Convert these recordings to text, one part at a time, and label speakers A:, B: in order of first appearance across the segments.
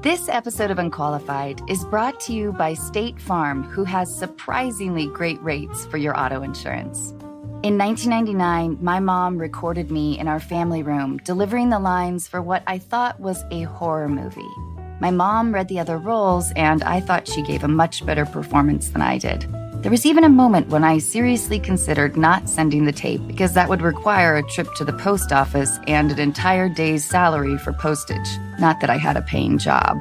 A: This episode of Unqualified is brought to you by State Farm, who has surprisingly great rates for your auto insurance. In 1999, my mom recorded me in our family room, delivering the lines for what I thought was a horror movie. My mom read the other roles, and I thought she gave a much better performance than I did. There was even a moment when I seriously considered not sending the tape because that would require a trip to the post office and an entire day's salary for postage. Not that I had a paying job.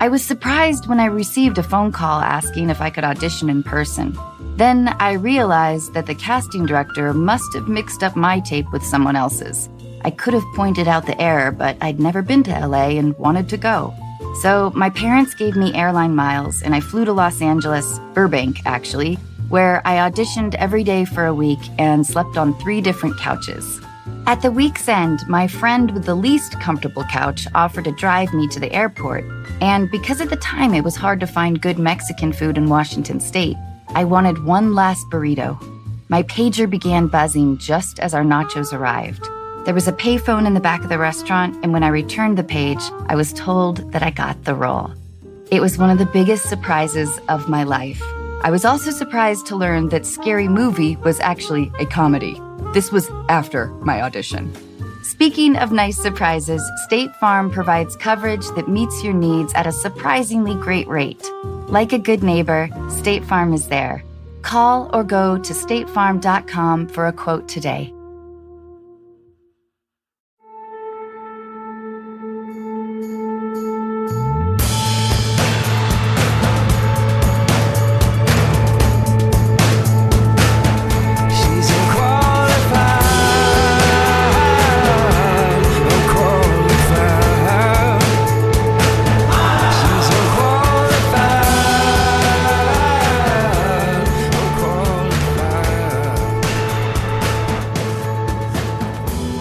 A: I was surprised when I received a phone call asking if I could audition in person. Then I realized that the casting director must have mixed up my tape with someone else's. I could have pointed out the error, but I'd never been to LA and wanted to go. So my parents gave me airline miles, and I flew to Los Angeles, Burbank actually, where I auditioned every day for a week and slept on 3 different couches. At the week's end, my friend with the least comfortable couch offered to drive me to the airport, and because at the time it was hard to find good Mexican food in Washington State, I wanted one last burrito. My pager began buzzing just as our nachos arrived. There was a payphone in the back of the restaurant, and when I returned the page, I was told that I got the role. It was one of the biggest surprises of my life. I was also surprised to learn that Scary Movie was actually a comedy. This was after my audition. Speaking of nice surprises, State Farm provides coverage that meets your needs at a surprisingly great rate. Like a good neighbor, State Farm is there. Call or go to statefarm.com for a quote today.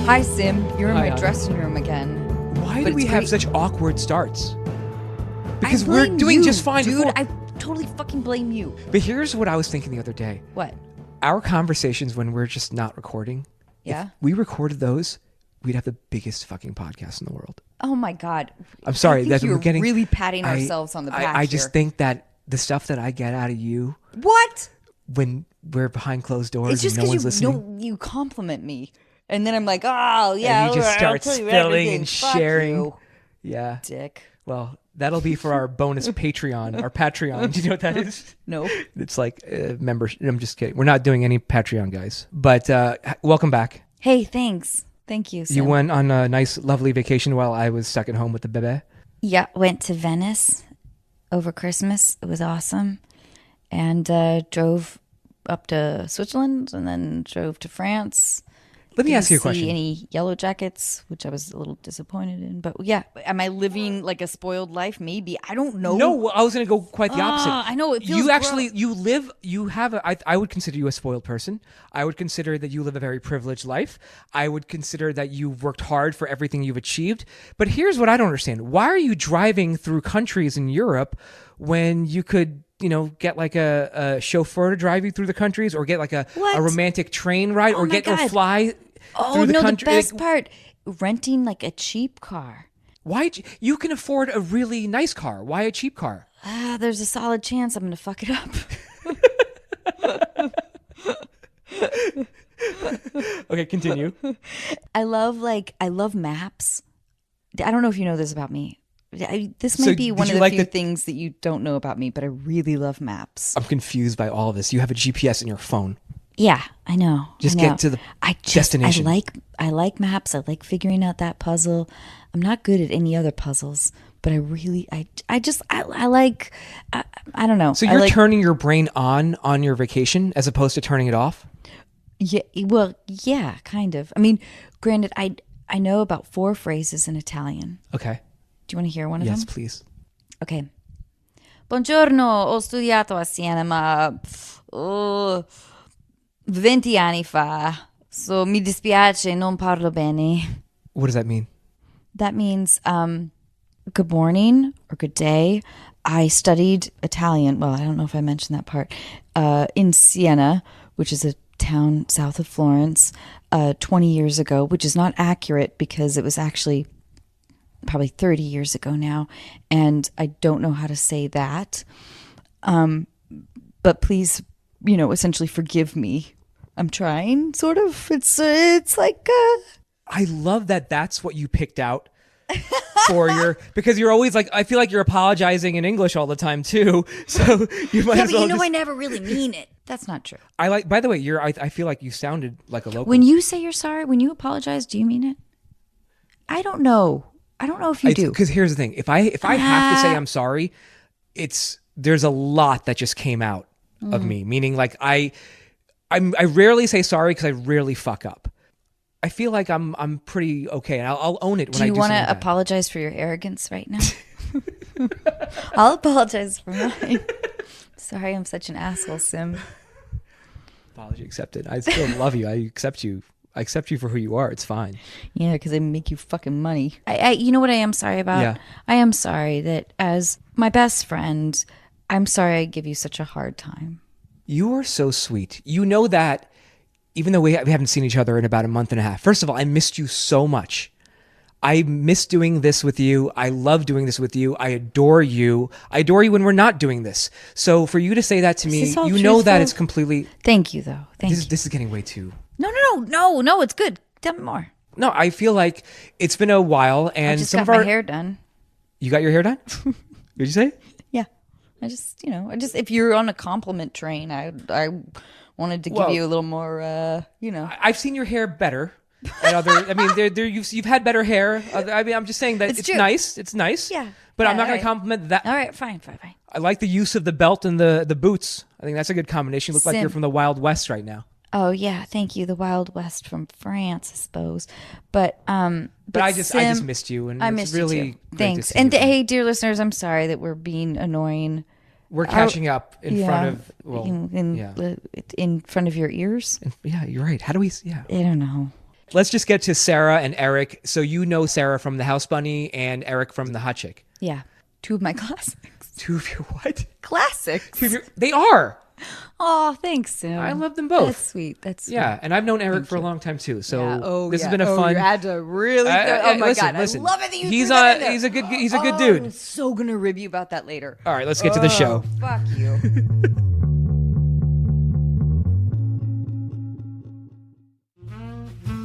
B: Hi, Sim. You're in my dressing room again.
C: Why do we have such awkward starts? Because we're doing just fine.
B: Dude, I totally fucking blame you.
C: But here's what I was thinking the other day.
B: What?
C: Our conversations when we're just not recording.
B: Yeah.
C: If we recorded those, we'd have the biggest fucking podcast in the world.
B: Oh my God.
C: I'm sorry that
B: we're
C: we're getting
B: really patting ourselves on the back.
C: I just think that the stuff that I get out of you.
B: What?
C: When we're behind closed doors
B: It's just
C: and no one's
B: because
C: listening.
B: you compliment me. And then I'm like, oh, yeah.
C: And you just
B: I'll
C: start
B: tell you
C: spilling
B: everything.
C: and
B: Fuck
C: sharing.
B: you,
C: Yeah.
B: dick.
C: Well, that'll be for our bonus Patreon, our Patreon. Do you know what that is?
B: No.
C: It's like members. I'm just kidding. We're not doing any Patreon, guys. But welcome back.
B: Hey, thanks. Thank you, Sim.
C: You went on a nice, lovely vacation while I was stuck at home with the bebe.
B: Yeah, went to Venice over Christmas. It was awesome. And drove up to Switzerland and then drove to France.
C: Let me ask you a
B: Didn't
C: question.
B: see any Yellow Jackets, which I was a little disappointed in. But yeah, am I living like a spoiled life? Maybe. I don't know.
C: No, I was going to go quite the opposite.
B: I know. It feels
C: You actually, you have I would consider you a spoiled person. I would consider that you live a very privileged life. I would consider that you've worked hard for everything you've achieved. But here's what I don't understand. Why are you driving through countries in Europe when you could, get like a chauffeur to drive you through the countries, or get like a romantic train ride, or fly through the country?
B: The best part, renting like a cheap car.
C: Why? You can afford a really nice car. Why a cheap car?
B: There's a solid chance I'm going to fuck it up.
C: Okay, continue.
B: I love maps. I don't know if you know this about me. This might be one of the few things that you don't know about me, but I really love maps.
C: I'm confused by all of this. You have a GPS in your phone.
B: Yeah, I know.
C: Just get to the destination.
B: I like maps. I like figuring out that puzzle. I'm not good at any other puzzles, but I don't know.
C: So you're turning your brain on your vacation as opposed to turning it off?
B: Yeah, well, yeah, kind of. I mean, granted, I know about 4 phrases in Italian.
C: Okay.
B: Do you want to hear one of them?
C: Yes, please.
B: Okay. Buongiorno, ho studiato a Siena, ma 20 anni fa. So mi dispiace, non parlo bene.
C: What does that mean?
B: That means good morning or good day. I studied Italian. Well, I don't know if I mentioned that part. In Siena, which is a town south of Florence, 20 years ago, which is not accurate because it was actually probably 30 years ago now, and I don't know how to say that. But please, essentially forgive me. I'm trying, sort of. It's like
C: I love that that's what you picked out for because you're always like, I feel like you're apologizing in English all the time too. So you might as well
B: I never really mean it. That's not true.
C: By the way, I feel like you sounded like a local.
B: When you say you're sorry, when you apologize, do you mean it? I don't know. I don't know if you do.
C: Because here's the thing: if I have to say I'm sorry, there's a lot that just came out of me. Meaning, like I rarely say sorry because I rarely fuck up. I feel like I'm pretty okay, and I'll own it when I do something.
B: Do you want
C: like
B: to
C: that.
B: apologize for your arrogance right now? I'll apologize for mine. Sorry, I'm such an asshole, Sim.
C: Apology accepted. I still love you. I accept you. I accept you for who you are. It's fine.
B: Yeah, because I make you fucking money. You know what I am sorry about?
C: Yeah.
B: I am sorry that as my best friend, I'm sorry I give you such a hard time.
C: You are so sweet. You know that even though we haven't seen each other in about a month and a half. First of all, I missed you so much. I miss doing this with you. I love doing this with you. I adore you. I adore you when we're not doing this. So for you to say that to me, you
B: truthful?
C: know that it's completely...
B: Thank you, though. Thank you.
C: This is getting way too...
B: No, it's good. Tell me more.
C: No, I feel like it's been a while and
B: I just
C: some
B: got
C: of our...
B: my hair done.
C: You got your hair done? Did you say?
B: Yeah. I just, if you're on a compliment train, I wanted to give you a little more,
C: I've seen your hair better. You've had better hair. I'm just saying that it's
B: true.
C: nice. It's nice.
B: Yeah.
C: But I'm not
B: all
C: going to compliment that.
B: All right, fine.
C: I like the use of the belt and the boots. I think that's a good combination. You look like
B: Sim.
C: you're from the Wild West right now.
B: Oh yeah, thank you. The Wild West from France, I suppose. But
C: I just
B: Sim,
C: missed you, and
B: I
C: it's
B: missed
C: really
B: you too.
C: great
B: Thanks.
C: to see
B: And
C: you.
B: hey, dear listeners, I'm sorry that we're being annoying.
C: We're catching up in front of
B: in front of your ears.
C: Yeah, you're right. How do we? Yeah.
B: I don't know.
C: Let's just get to Sarah and Eric. So you know Sarah from the House Bunny and Eric from the Hot Chick.
B: Yeah, two of my classics.
C: Two of your what?
B: Classics.
C: They are.
B: Oh, thanks, Sim.
C: I love them both.
B: That's sweet. That's sweet.
C: Yeah, and I've known Eric for a long time too. So this has been a
B: Oh,
C: fun.
B: you had to really. Oh my
C: listen,
B: god,
C: listen.
B: I love it that you
C: He's
B: threw that in there.
C: he's a good dude.
B: I'm so gonna rib you about that later.
C: All right, let's get to the show.
B: Fuck you.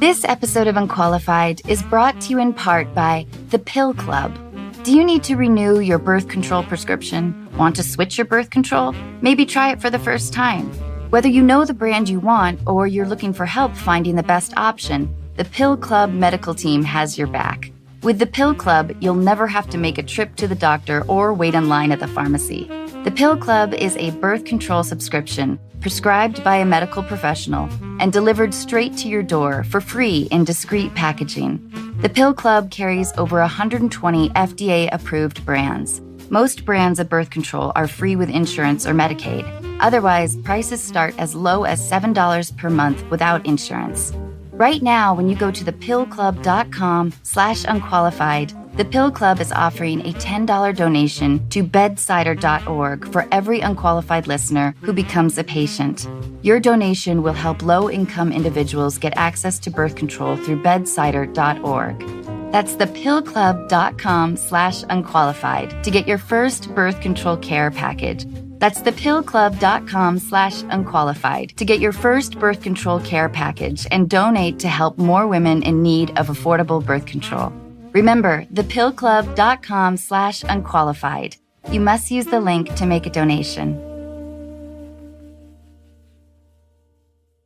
A: This episode of Unqualified is brought to you in part by The Pill Club. Do you need to renew your birth control prescription? Want to switch your birth control? Maybe try it for the first time. Whether you know the brand you want or you're looking for help finding the best option, the Pill Club medical team has your back. With the Pill Club, you'll never have to make a trip to the doctor or wait in line at the pharmacy. The Pill Club is a birth control subscription prescribed by a medical professional and delivered straight to your door for free in discreet packaging. The Pill Club carries over 120 FDA-approved brands. Most brands of birth control are free with insurance or Medicaid. Otherwise, prices start as low as $7 per month without insurance. Right now, when you go to thepillclub.com/unqualified, the Pill Club is offering a $10 donation to bedsider.org for every unqualified listener who becomes a patient. Your donation will help low-income individuals get access to birth control through bedsider.org. That's thepillclub.com/unqualified to get your first birth control care package. That's thepillclub.com/unqualified to get your first birth control care package and donate to help more women in need of affordable birth control. Remember, thepillclub.com/unqualified. You must use the link to make a donation.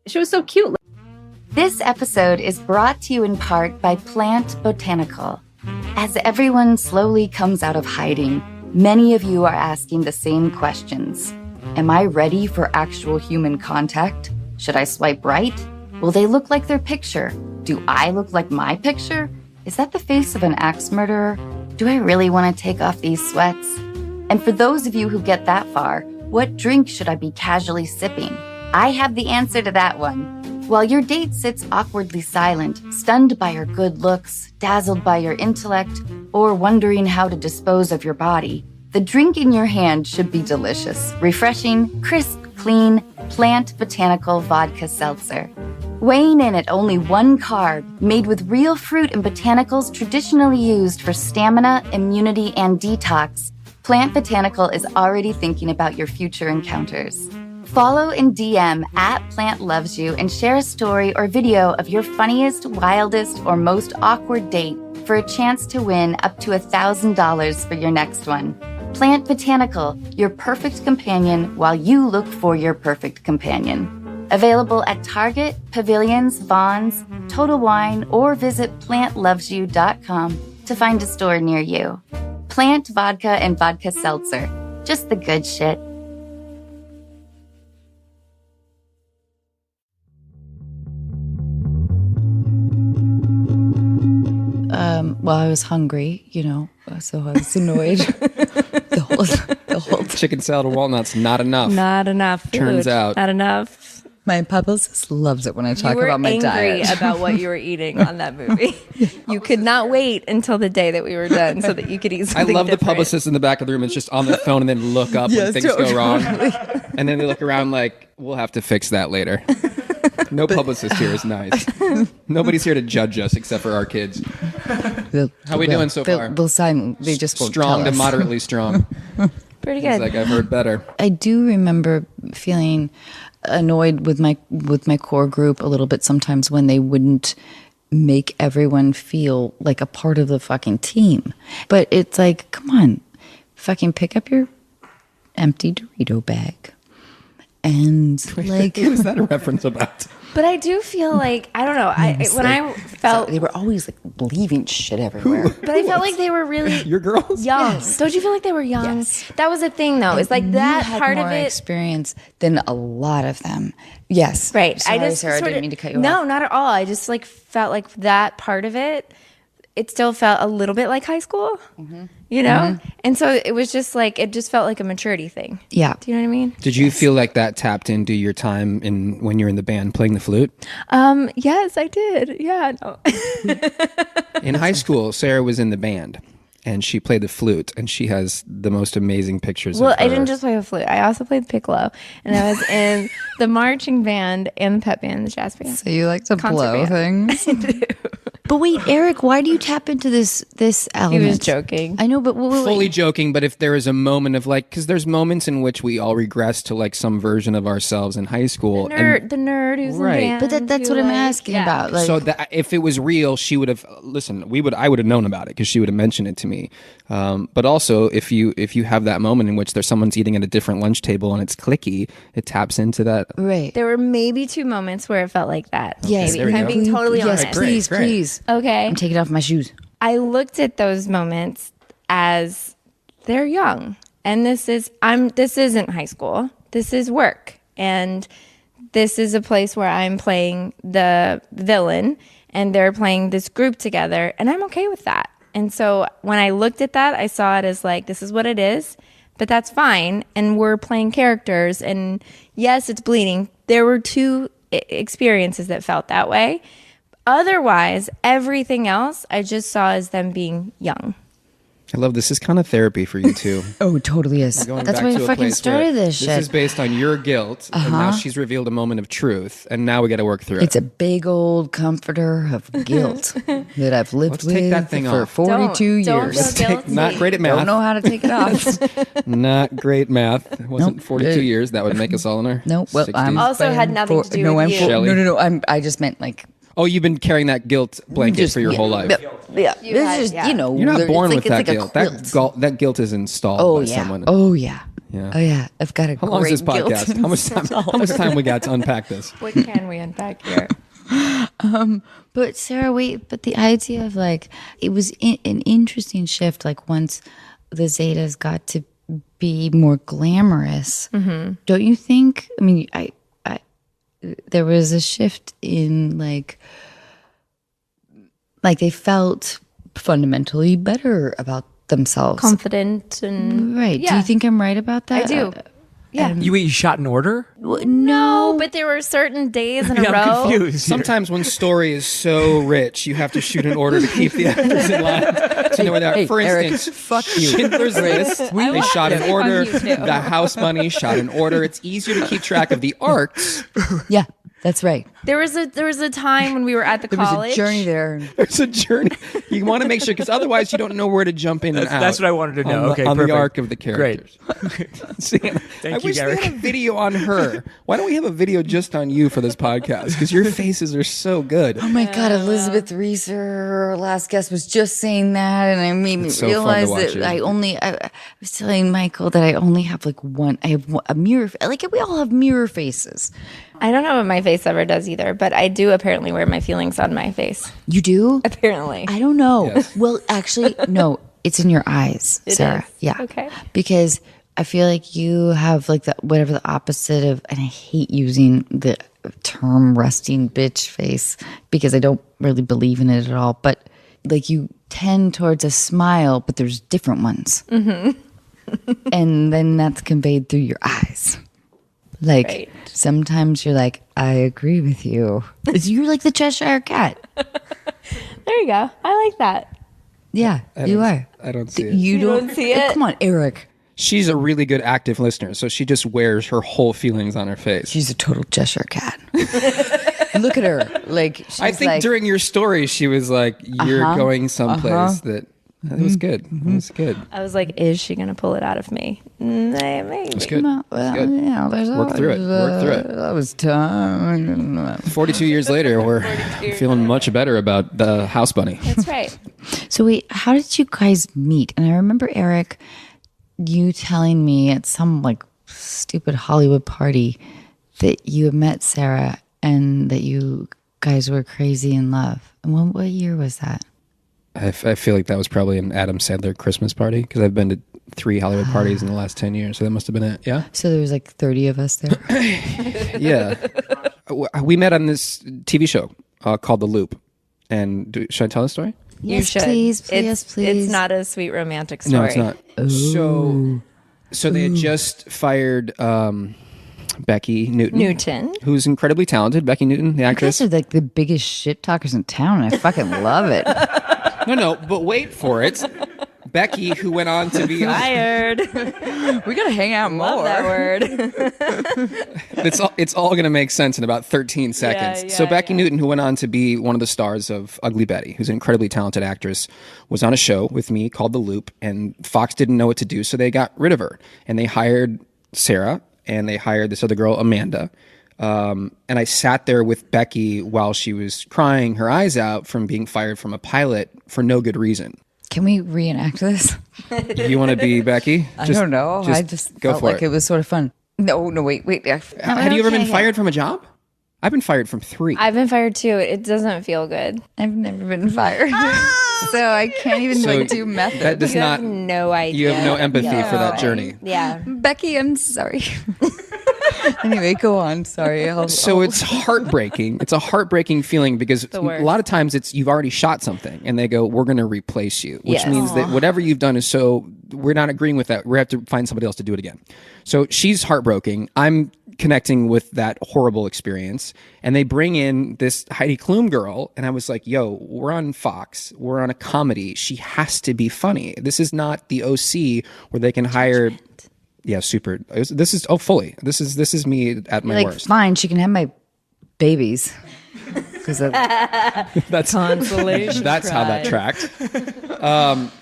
D: She was so cute.
A: This episode is brought to you in part by Plant Botanical. As everyone slowly comes out of hiding, many of you are asking the same questions. Am I ready for actual human contact? Should I swipe right? Will they look like their picture? Do I look like my picture? Is that the face of an axe murderer? Do I really want to take off these sweats? And for those of you who get that far, what drink should I be casually sipping? I have the answer to that one. While your date sits awkwardly silent, stunned by your good looks, dazzled by your intellect, or wondering how to dispose of your body, the drink in your hand should be delicious, refreshing, crisp, clean, Plant Botanical Vodka Seltzer. Weighing in at only 1 carb, made with real fruit and botanicals traditionally used for stamina, immunity, and detox, Plant Botanical is already thinking about your future encounters. Follow and DM at Plant Loves You and share a story or video of your funniest, wildest, or most awkward date for a chance to win up to $1,000 for your next one. Plant Botanical, your perfect companion while you look for your perfect companion. Available at Target, Pavilions, Vons, Total Wine, or visit plantlovesyou.com to find a store near you. Plant Vodka and Vodka Seltzer. Just the good shit.
B: Well, I was hungry, so I was annoyed. the whole
E: Chicken salad with walnuts, not enough.
F: Not enough.
E: Turns out.
F: Not enough.
B: My publicist loves it when I talk
F: You were
B: about my
F: angry
B: diet.
F: about what you were eating on that movie. You could not wait until the day that we were done so that you could eat
E: I
F: something
E: love the
F: different.
E: publicist in the back of the room is just on their phone and then look up when things go wrong. And then they look around like, we'll have to fix that later. No publicist here is nice. Nobody's here to judge us except for our kids. How we doing so far?
B: They'll sign. They just won't
E: Strong
B: tell
E: to
B: us.
E: moderately strong.
F: Pretty
E: It's
F: good.
E: like I've heard better.
B: I do remember feeling annoyed with my core group a little bit sometimes when they wouldn't make everyone feel like a part of the fucking team. But it's like, come on, fucking pick up your empty Dorito bag. And like,
E: What is that a reference about?
F: But I do feel like, I don't know, I felt,
B: they were always like leaving shit everywhere.
F: but I felt like they were really
E: Your girls?
F: young. Don't you feel like they were young?
B: Yes.
F: That was the thing though. It's like
B: You
F: that
B: had
F: part
B: more
F: of it.
B: experience than a lot of them. Yes.
F: Right.
B: Sorry,
F: I just
B: Sarah,
F: sort
B: didn't
F: of,
B: mean to cut you
F: no,
B: off.
F: not at all. I just like felt like that part of it. It still felt a little bit like high school, you know? And so it was just like, it just felt like a maturity thing.
B: Yeah.
F: Do you know what I mean?
E: Did you feel like that tapped into your time when you're in the band playing the flute?
F: Yes, I did. Yeah. No.
E: In high school, Sarah was in the band and she played the flute and she has the most amazing pictures
F: Well,
E: of her.
F: I didn't just play the flute. I also played piccolo, and I was in the marching band and the pep band, the jazz band.
B: So you like to
F: Concert
B: blow
F: band.
B: things? But wait, Eric, why do you tap into this
F: He
B: element?
F: was joking.
B: I know, but
E: Fully joking, but if there is a moment of like, because there's moments in which we all regress to like some version of ourselves in high school.
F: The nerd who's
E: Right.
F: in band.
B: But that's
F: who,
B: what I'm
F: like,
B: asking
F: yeah.
B: about. Like,
E: So that if it was real, she would have listen. I would have known about it because she would have mentioned it to me. But also, if you have that moment in which there's someone's eating at a different lunch table and it's clicky, it taps into that.
B: right.
F: There were maybe 2 moments where it felt like that.
B: Yes,
E: there we
F: I'm
E: go.
F: being totally
B: yes,
F: honest.
B: please,
E: Great.
B: please.
F: Okay.
B: I'm taking off my shoes.
F: I looked at those moments as they're young, and this isn't high school. This is work, and this is a place where I'm playing the villain, and they're playing this group together, and I'm okay with that. And so when I looked at that, I saw it as like, this is what it is, but that's fine, and we're playing characters, and yes, it's bleeding. There were 2 experiences that felt that way. Otherwise, everything else I just saw as them being young.
E: I love this. Is kind of therapy for you too.
B: Oh, it totally is.
E: Going
B: That's
E: back
B: why
E: to
B: you
E: a
B: fucking
E: place where
B: started this shit.
E: This is based on your guilt, and now she's revealed a moment of truth, and now we got to work through
B: It's
E: it.
B: a big old comforter of guilt that I've lived
E: Let's
B: with
E: take that thing
B: for
E: off.
B: 42
F: Don't
B: years.
F: feel guilty.
E: Not great at
B: Don't
E: math.
B: know how to take it off.
E: Not great math. It wasn't
B: Nope.
E: 42 years. That would make us all in our
B: No, well,
E: 60s.
B: I'm
F: Also had
B: I'm
F: nothing to do
B: no,
F: with
B: I'm
F: you.
E: Shelley.
B: No. I just meant like
E: Oh, you've been carrying that guilt blanket for your whole life.
B: Yeah,
F: You
B: this
F: had-
B: is
F: yeah.
B: you know.
E: You're not
B: it's
E: born
B: like-
E: with
B: it's
E: that
B: like a
E: guilt.
B: quilt.
E: That guilt is installed
B: Oh
E: by
B: yeah.
E: someone.
B: Oh yeah.
E: Yeah.
B: Oh yeah. I've got a
E: How long is this
B: great guilt
E: podcast? How much time we got to unpack this?
F: What can we unpack here?
B: But Sarah, wait. But the idea of like it was an interesting shift. Like once the Zetas got to be more glamorous, don't you think? I mean, I there was a shift in like they felt fundamentally better about themselves.
F: Confident and
B: Right. Do
F: Yeah.
B: you think I'm right about that?
F: I do. Yeah.
C: You shot in order?
F: No, but there were certain days in a
C: Yeah,
F: row.
C: I'm confused. here.
E: Sometimes when story is so rich, you have to shoot in order to keep the actors in line. To know where they are.
B: Hey,
E: For
B: Eric,
E: instance,
B: fuck you.
E: Schindler's List. They shot in order.
F: you too.
E: The House Bunny shot in order. It's easier to keep track of the arcs
B: Yeah. That's right.
F: There was a time when we were at the
B: There
F: college.
B: was a journey there.
E: There's a journey. You want to make sure, because otherwise you don't know where to jump in and out.
C: That's what I wanted to know.
E: On the,
C: Okay,
E: on the
C: perfect.
E: arc of the characters. Sienna, I
C: you,
E: wish
C: Garrick.
E: they had a video on her. Why don't we have a video just on you for this podcast? Because your faces are so good.
B: Oh my God, Elizabeth Reeser, our last guest, was just saying that, and I made me
E: It's so fun to
B: realize
E: watch
B: that
E: you.
B: I was telling Michael that I only have like one. I have a mirror. Like we all have mirror faces.
F: I don't know what my face ever does either, but I do apparently wear my feelings on my face.
B: You do?
F: Apparently.
B: I don't know.
E: Yes.
B: Well, actually, no. It's in your eyes,
F: It
B: Sarah.
F: is?
B: Yeah.
F: Okay.
B: Because I feel like you have like the whatever the opposite of, and I hate using the term resting bitch face because I don't really believe in it at all. But like you tend towards a smile, but there's different ones. Mm-hmm. And then that's conveyed through your eyes. Like
F: Right.
B: sometimes you're like, I agree with you. You're like the Cheshire Cat.
F: There you go. I like that.
B: Yeah, you are.
E: I don't see it.
B: You
F: don't see it?
B: Come on, Eric.
E: She's a really good active listener, so she just wears her whole feelings on her face.
B: She's a total Cheshire Cat. Look at her. Like she's
E: I think
B: like,
E: during your story, she was like, "You're going someplace that." It was good. It was good.
F: I was like, is she going to pull it out of me? Maybe.
E: It's good.
B: well,
E: good.
B: yeah, there's
E: Work through it. Work through it.
B: That was time.
E: 42 years later, we're feeling much better about the house bunny.
F: That's right.
B: So wait, how did you guys meet? And I remember Eric, you telling me at some like stupid Hollywood party that you had met Sarah and that you guys were crazy in love. And what year was that?
E: I feel like that was probably an Adam Sandler Christmas party because I've been to 3 Hollywood parties in the last 10 years. So that must have been it. Yeah.
B: So there was like 30 of us there.
E: Yeah. We met on this TV show called The Loop. And should I tell the story?
F: You
B: Yes,
F: should.
B: please,
F: It's
B: please.
F: not a sweet romantic story.
E: No, it's not. So they had just fired Becky Newton. Who's incredibly talented. Becky Newton, the
B: You
E: actress.
B: guys are like the biggest shit talkers in town. And I fucking love it.
E: No, but wait for it. Becky, who went on to be
F: Fired.
B: We gotta hang out more.
F: Love that word.
E: it's all going to make sense in about 13 seconds.
F: Yeah,
E: So Becky
F: yeah.
E: Newton, who went on to be one of the stars of Ugly Betty, who's an incredibly talented actress, was on a show with me called The Loop, and Fox didn't know what to do, so they got rid of her. And they hired Sarah, and they hired this other girl, Amanda. And I sat there with Becky while she was crying her eyes out from being fired from a pilot for no good reason.
B: Can we reenact this?
E: You want to be Becky?
B: I don't know. I just
E: go
B: felt
E: for
B: like
E: it.
B: it was sort of fun. No, wait.
E: Have you ever been fired from a job? I've been fired from 3.
F: I've been fired too. It doesn't feel good.
B: I've never been fired. So I can't even
E: So
B: like do method.
E: that does
F: You
E: not.
F: have no idea.
E: You have no empathy for that journey.
F: Yeah.
B: Becky, I'm sorry. Anyway, go on. Sorry.
E: So it's heartbreaking. It's a heartbreaking feeling because a
F: worst.
E: lot of times it's you've already shot something and they go, we're going to replace you, which
F: Yes.
E: means that whatever you've done is we're not agreeing with that. We have to find somebody else to do it again. So she's heartbroken. I'm connecting with that horrible experience. And they bring in this Heidi Klum girl. And I was like, yo, we're on Fox. We're on a comedy. She has to be funny. This is not the OC where they can hire. Yeah, super. This is fully. This is me at my
B: like,
E: worst.
B: fine, she can have my babies. Because
E: That's
F: Consolation.
E: That's how that tracked.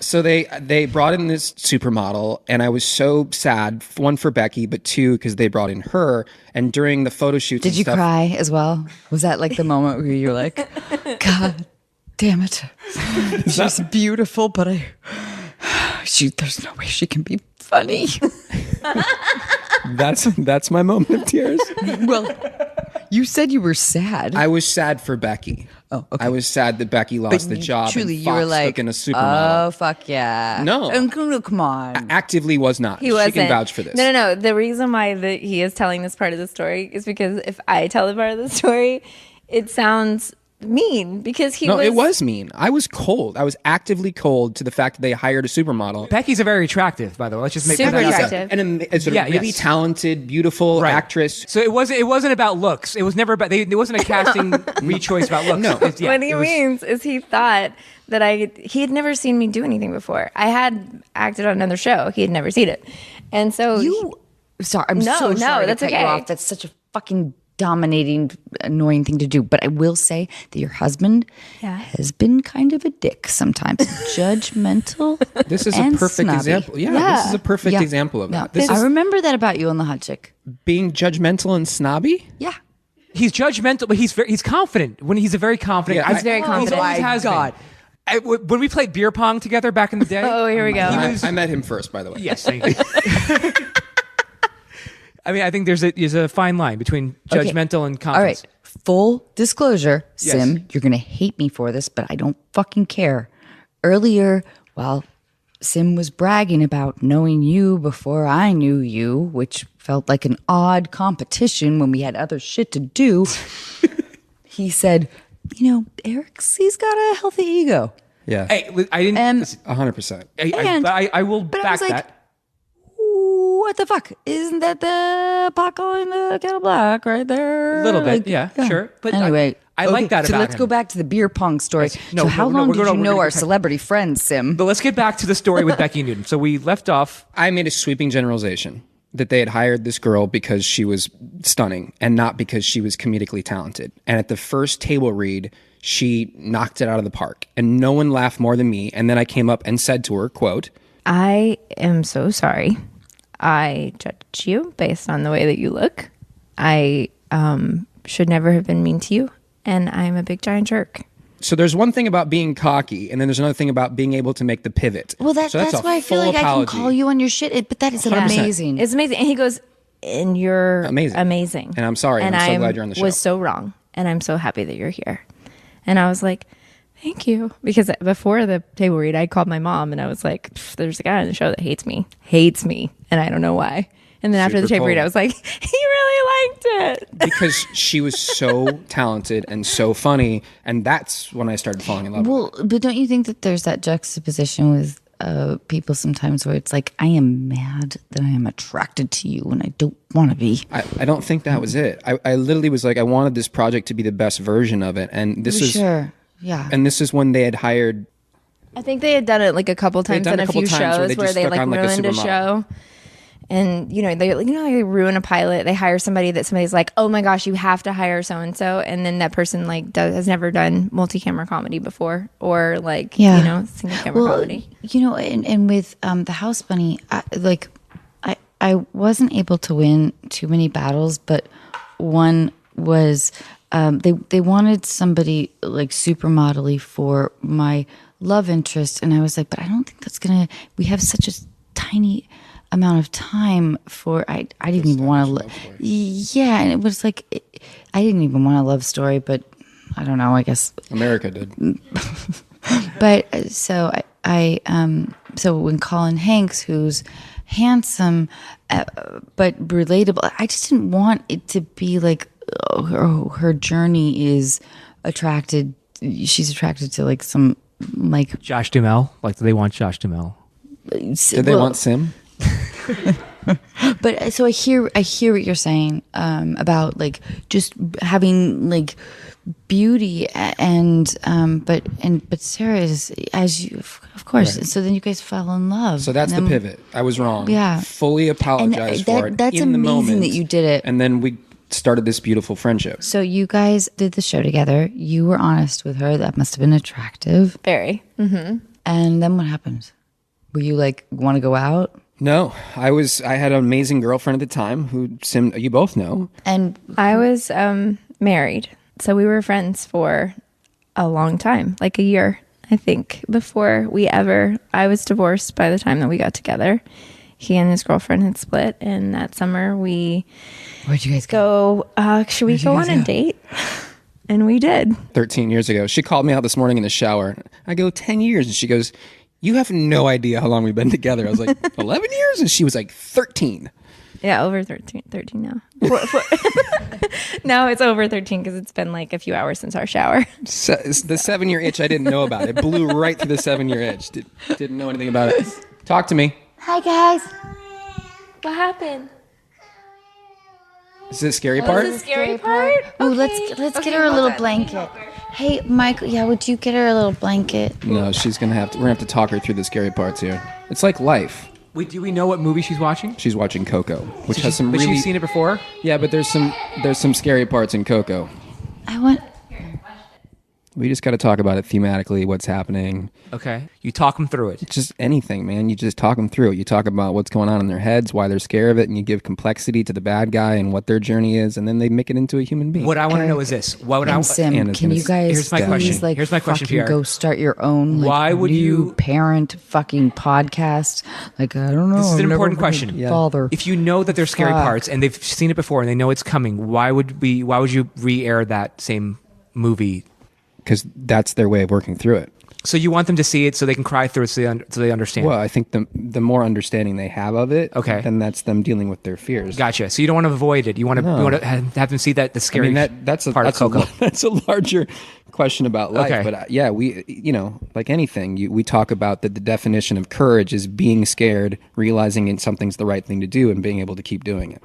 E: So they brought in this supermodel, and I was so sad. 1 for Becky, but 2 because they brought in her. And during the photo shoots,
B: did you cry as well? Was that like the moment where you're like, God damn it, she's beautiful, but there's no way she can be funny.
E: That's my moment of tears.
B: Well, you said you were sad.
E: I was sad for Becky.
B: Oh, okay.
E: I was sad that Becky lost the job.
B: Truly,
E: and
B: you were
E: Fox
B: like,
E: took in a supermodel.
B: oh fuck yeah.
E: No.
B: Come on.
E: Actively was not.
F: He wasn't.
E: She can vouch for this.
F: No. The reason why he is telling this part of the story is because if I tell the part of the story, it sounds mean because
E: it was mean. I was cold. I was actively cold to the fact that they hired a supermodel.
C: Becky's a very attractive, by the way. Let's just make
F: Super
C: that
F: attractive.
E: And it's a
C: Yeah,
E: really
C: yes.
E: talented, beautiful
C: Right.
E: actress.
C: So it wasn't about looks. It was never about. It wasn't a casting rechoice about looks.
E: No.
C: It's- yeah,
F: what he
C: it was-
F: means is he thought that he had never seen me do anything before. I had acted on another show. He had never seen it. And so
B: Sorry, I'm
F: No,
B: so
F: no,
B: sorry
F: that's
B: to cut
F: okay.
B: you off. That's such a fucking dominating, annoying thing to do. But I will say that your husband has been kind of a dick sometimes. Judgmental.
E: This is
B: and
E: a perfect
B: snobby.
E: example. Yeah, this is a perfect example of that. This
B: I
E: is
B: remember that about you on The Hot Chick.
E: being judgmental and snobby.
B: Yeah.
C: He's judgmental, but he's confident. When he's a very confident.
E: Yeah,
F: He's very confident.
C: He always has been. When we played beer pong together back in the day.
F: Oh, here we go.
E: I met him first, by the way.
C: Yes, thank you. I mean, I think there's a fine line between judgmental and confidence.
B: All right. Full disclosure,
C: Yes.
B: Sim, you're going to hate me for this, but I don't fucking care. Earlier, while Sim was bragging about knowing you before I knew you, which felt like an odd competition when we had other shit to do, he said, he's got a healthy ego.
E: Yeah.
C: Hey, I didn't.
E: 100%.
C: I will
B: but I
C: back
B: was like,
C: that.
B: What the fuck? Isn't that the pot calling the kettle black right there?
C: A little bit, yeah, sure. But
B: anyway,
C: I like that
B: so
C: about
B: let's
C: him.
B: go back to the beer pong story.
C: Yes.
B: So how long
C: we're
B: did
C: gonna-
B: you
C: we're
B: know
C: gonna
B: our
C: get back-
B: celebrity friend, Sim?
C: But let's get back to the story with Becky Newton. So we left off.
E: I made a sweeping generalization that they had hired this girl because she was stunning and not because she was comedically talented. And at the first table read, she knocked it out of the park. And no one laughed more than me. And then I came up and said to her, quote,
F: I am so sorry. I judged you based on the way that you look. I should never have been mean to you. And I'm a big giant jerk.
E: so there's one thing about being cocky, and then there's another thing about being able to make the pivot.
B: Well,
E: So
B: that's
E: a
B: why I feel
E: full
B: like I
E: apology.
B: can call you on your shit. But that is
E: 100%.
B: amazing.
F: It's amazing. And he goes, and you're
E: Amazing. And I'm sorry.
F: And
E: I'm so glad you're on the show.
F: was so wrong. And I'm so happy that you're here. And I was like, thank you. Because before the table read, I called my mom and I was like, there's a guy on the show that hates me. And I don't know why. And then after the
E: Super
F: table read,
E: cold.
F: I was like, he really liked it.
E: Because she was so talented and so funny, and that's when I started falling in love with her.
B: Well, but don't you think that there's that juxtaposition with people sometimes where it's like, I am mad that I am attracted to you when I don't want to be.
E: I don't think that was it. I literally was like, I wanted this project to be the best version of it, and this is
B: Sure. Yeah.
E: and this is when they had hired.
F: I think they had done it like a couple times
E: done
F: on
E: a
F: a few
E: couple times where
F: shows
E: they
F: where
E: just
F: they
E: stuck
F: like
E: on, like, a
F: ruined a
E: supermodel.
F: show. And they ruin a pilot. They hire somebody that somebody's like, oh my gosh, you have to hire so and so, and then that person like has never done multi-camera comedy before, or like single camera comedy.
B: And with the House Bunny, I wasn't able to win too many battles, but one was they wanted somebody like supermodel-y for my love interest, and I was like, but I don't think that's gonna. We have such a tiny amount of time for. I didn't even want to. Yeah, and it was like I didn't even want a love story, but I don't know. I guess
E: America did.
B: But so so when Colin Hanks, who's handsome but relatable, I just didn't want it to be like her journey is attracted. She's attracted to like some like
C: Josh Duhamel. Like, do they want Josh Duhamel?
E: Did they want Sim?
B: But so I hear what you're saying about like just having like beauty and but Sarah is, as you of course,
E: Right.
B: so then you guys fell in love.
E: So that's
B: And
E: the
B: then-
E: pivot. I was wrong.
B: Yeah.
E: Fully apologize for it.
B: That's
E: in the
B: amazing
E: moment.
B: that you did it.
E: And then we started this beautiful friendship.
B: So you guys did the show together. You were honest with her. That must have been attractive.
F: Very.
B: And then what happened? Were you like, want to go out?
E: No, I had an amazing girlfriend at the time who Sim, you both know.
B: And
F: I was married, so we were friends for a long time, like a year, I think, before I was divorced by the time that we got together. He and his girlfriend had split, and that summer we
B: where'd you guys go?
F: should we go on a date? And we did.
E: 13 years ago. She called me out this morning in the shower. I go, 10 years. And she goes, you have no idea how long we've been together. I was like, 11 years? And she was like, 13.
F: Yeah, over 13 now. Now it's over 13 because it's been like a few hours since our shower.
E: So, the 7-year itch I didn't know about. It blew right through the 7-year itch. Didn't know anything about it. Talk to me.
B: Hi guys.
F: What happened?
E: Is this the scary part?
F: The scary part?
B: Oh, let's get her a little blanket. Hey, Michael. Yeah, would you get her a little blanket?
E: No, we're gonna have to talk her through the scary parts here. It's like life.
C: Wait, do we know what movie she's watching?
E: She's watching Coco, which has some
C: But
E: really...
C: she's seen it before?
E: Yeah, but there's some scary parts in Coco.
B: I want.
E: We just got to talk about it thematically, what's happening.
C: Okay. You talk them through it.
E: Just anything, man. You just talk them through it. You talk about what's going on in their heads, why they're scared of it, and you give complexity to the bad guy and what their journey is, and then they make it into a human being.
C: What I want to know is this. What would
B: And Sim,
E: Anna's
B: can
E: gonna
B: you guys
C: Here's my
B: please,
C: question.
B: like,
C: Here's my question,
B: fucking
C: Pierre.
B: go start your own, like,
C: Why would
B: new
C: you-
B: parent fucking podcast? Like, I don't know.
C: This is an
B: I've never
C: important
B: been a
C: question.
B: Father.
C: If you know that there's scary
B: Fuck.
C: parts and they've seen it before and they know it's coming, why would you re-air that same movie?
E: Because that's their way of working through it.
C: So you want them to see it so they can cry through it so they understand.
E: Well, I think the more understanding they have of it,
C: Okay.
E: then that's them dealing with their fears.
C: Gotcha. So you don't want to avoid it. You want to have them see that the
E: I
C: scary
E: mean, that's
C: part of Coco.
E: that's a larger question about life.
C: Okay.
E: But yeah, we, like anything, we talk about that the definition of courage is being scared, realizing something's the right thing to do, and being able to keep doing it.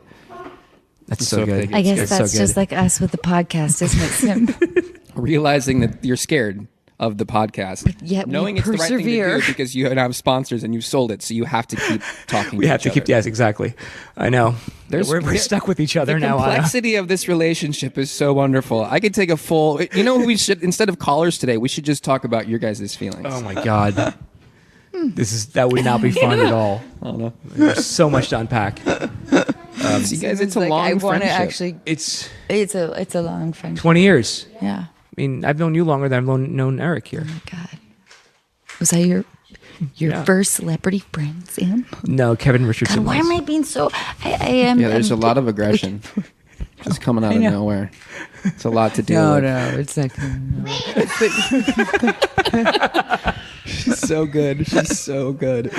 C: That's
E: So
C: so good.
E: big.
B: I guess
C: It's so
B: that's
C: good.
B: just like us with the podcast, isn't it, Sim?
E: Realizing that you're scared of the podcast,
B: yet we
E: knowing it's the right thing to
B: persevere.
E: do because you have sponsors and you've sold it, so you have to keep talking.
C: We have to keep. Yes, exactly. I know. We're
E: yeah,
C: stuck with each other
E: The
C: now. Anna.
E: complexity of this relationship is so wonderful. I could take a full. You know, we should, instead of callers today, we should just talk about your guys' feelings.
C: Oh my god. That would not be fun at all.
E: I don't know.
C: There's so much to unpack.
E: See, guys, it's a
B: Like,
E: long
B: I want to
E: friendship.
B: actually.
C: It's
B: It's a long friendship.
C: 20 years.
B: Yeah.
C: I mean, I've known you longer than I've known Eric here.
B: God. Was I your
C: Yeah.
B: first celebrity friend, Sam?
C: No, Kevin Richardson.
B: God, why
C: was.
B: am I being so? I am.
E: Yeah, there's a
B: I'm-
E: lot of aggression just coming out of
B: know.
E: nowhere. It's a lot to deal with.
B: it's like.
E: She's so good. She's so good.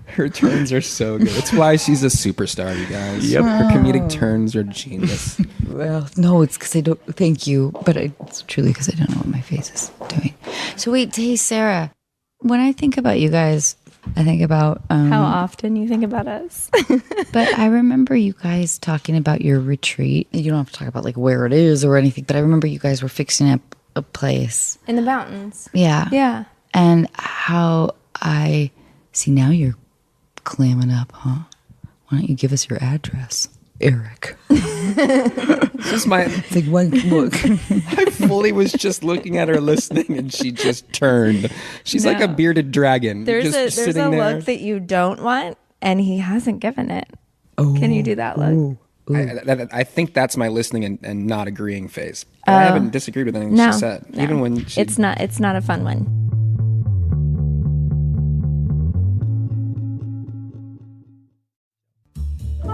E: Her turns are so good. It's why she's a superstar, you guys.
C: Yep.
E: Her comedic turns are genius.
B: Well, no, it's because I don't. Thank you, but it's truly because I don't know what my face is doing. So wait, hey Sarah, when I think about you guys, I think about
F: How often you think about us?
B: But I remember you guys talking about your retreat. You don't have to talk about like where it is or anything, but I remember you guys were fixing up a place.
F: In the mountains.
B: Yeah.
F: Yeah.
B: And how I see now you're clamming up, huh? Why don't you give us your address, Eric?
E: This is my.
B: It's like one look.
E: I fully was just looking at her listening, and she just turned. She's like a
F: No.
E: bearded dragon.
F: There's
E: just
F: a
E: sitting there.
F: look that you don't want, and he hasn't given it. Can you do that look?
E: I think that's my listening and not agreeing phase. But I haven't disagreed with anything
F: No,
E: she said,
F: no.
E: even when she.
F: It's not a fun one.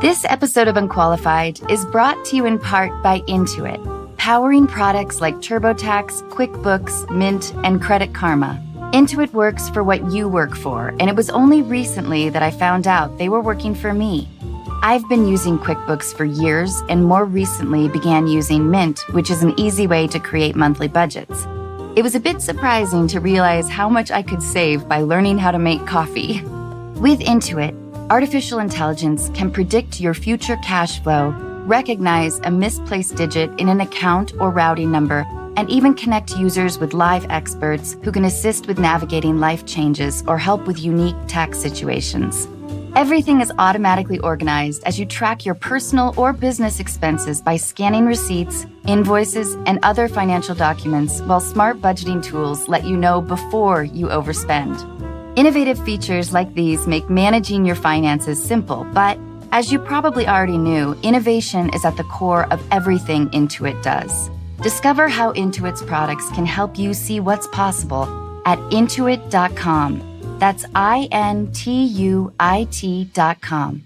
A: This episode of Unqualified is brought to you in part by Intuit, powering products like TurboTax, QuickBooks, Mint, and Credit Karma. Intuit works for what you work for, and it was only recently that I found out they were working for me. I've been using QuickBooks for years and more recently began using Mint, which is an easy way to create monthly budgets. It was a bit surprising to realize how much I could save by learning how to make coffee. With Intuit, artificial intelligence can predict your future cash flow, recognize a misplaced digit in an account or routing number, and even connect users with live experts who can assist with navigating life changes or help with unique tax situations. Everything is automatically organized as you track your personal or business expenses by scanning receipts, invoices, and other financial documents, while smart budgeting tools let you know before you overspend. Innovative features like these make managing your finances simple, but as you probably already knew, innovation is at the core of everything Intuit does. Discover how Intuit's products can help you see what's possible at intuit.com. That's INTUIT.com.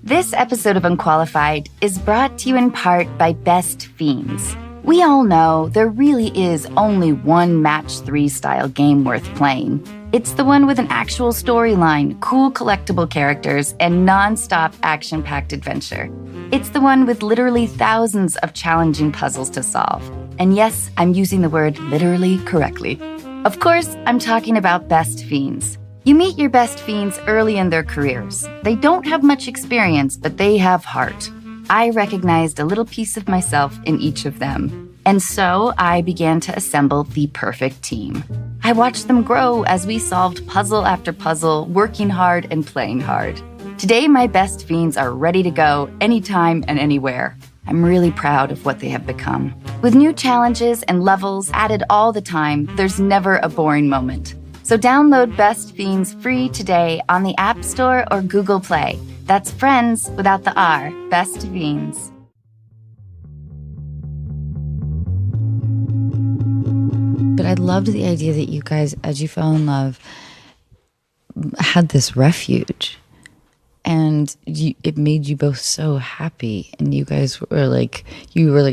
A: This episode of Unqualified is brought to you in part by Best Fiends. We all know there really is only one Match 3 style game worth playing. It's the one with an actual storyline, cool collectible characters, and non-stop action-packed adventure. It's the one with literally thousands of challenging puzzles to solve. And yes, I'm using the word literally correctly. Of course, I'm talking about Best Fiends. You meet your best fiends early in their careers. They don't have much experience, but they have heart. I recognized a little piece of myself in each of them. And so I began to assemble the perfect team. I watched them grow as we solved puzzle after puzzle, working hard and playing hard. Today, my best fiends are ready to go anytime and anywhere. I'm really proud of what they have become. With new challenges and levels added all the time, there's never a boring moment. So download Best Fiends free today on the App Store or Google Play. That's friends without the R. Best Fiends.
B: But I loved the idea that you guys, as you fell in love, had this refuge. And it made you both so happy. And you guys were like,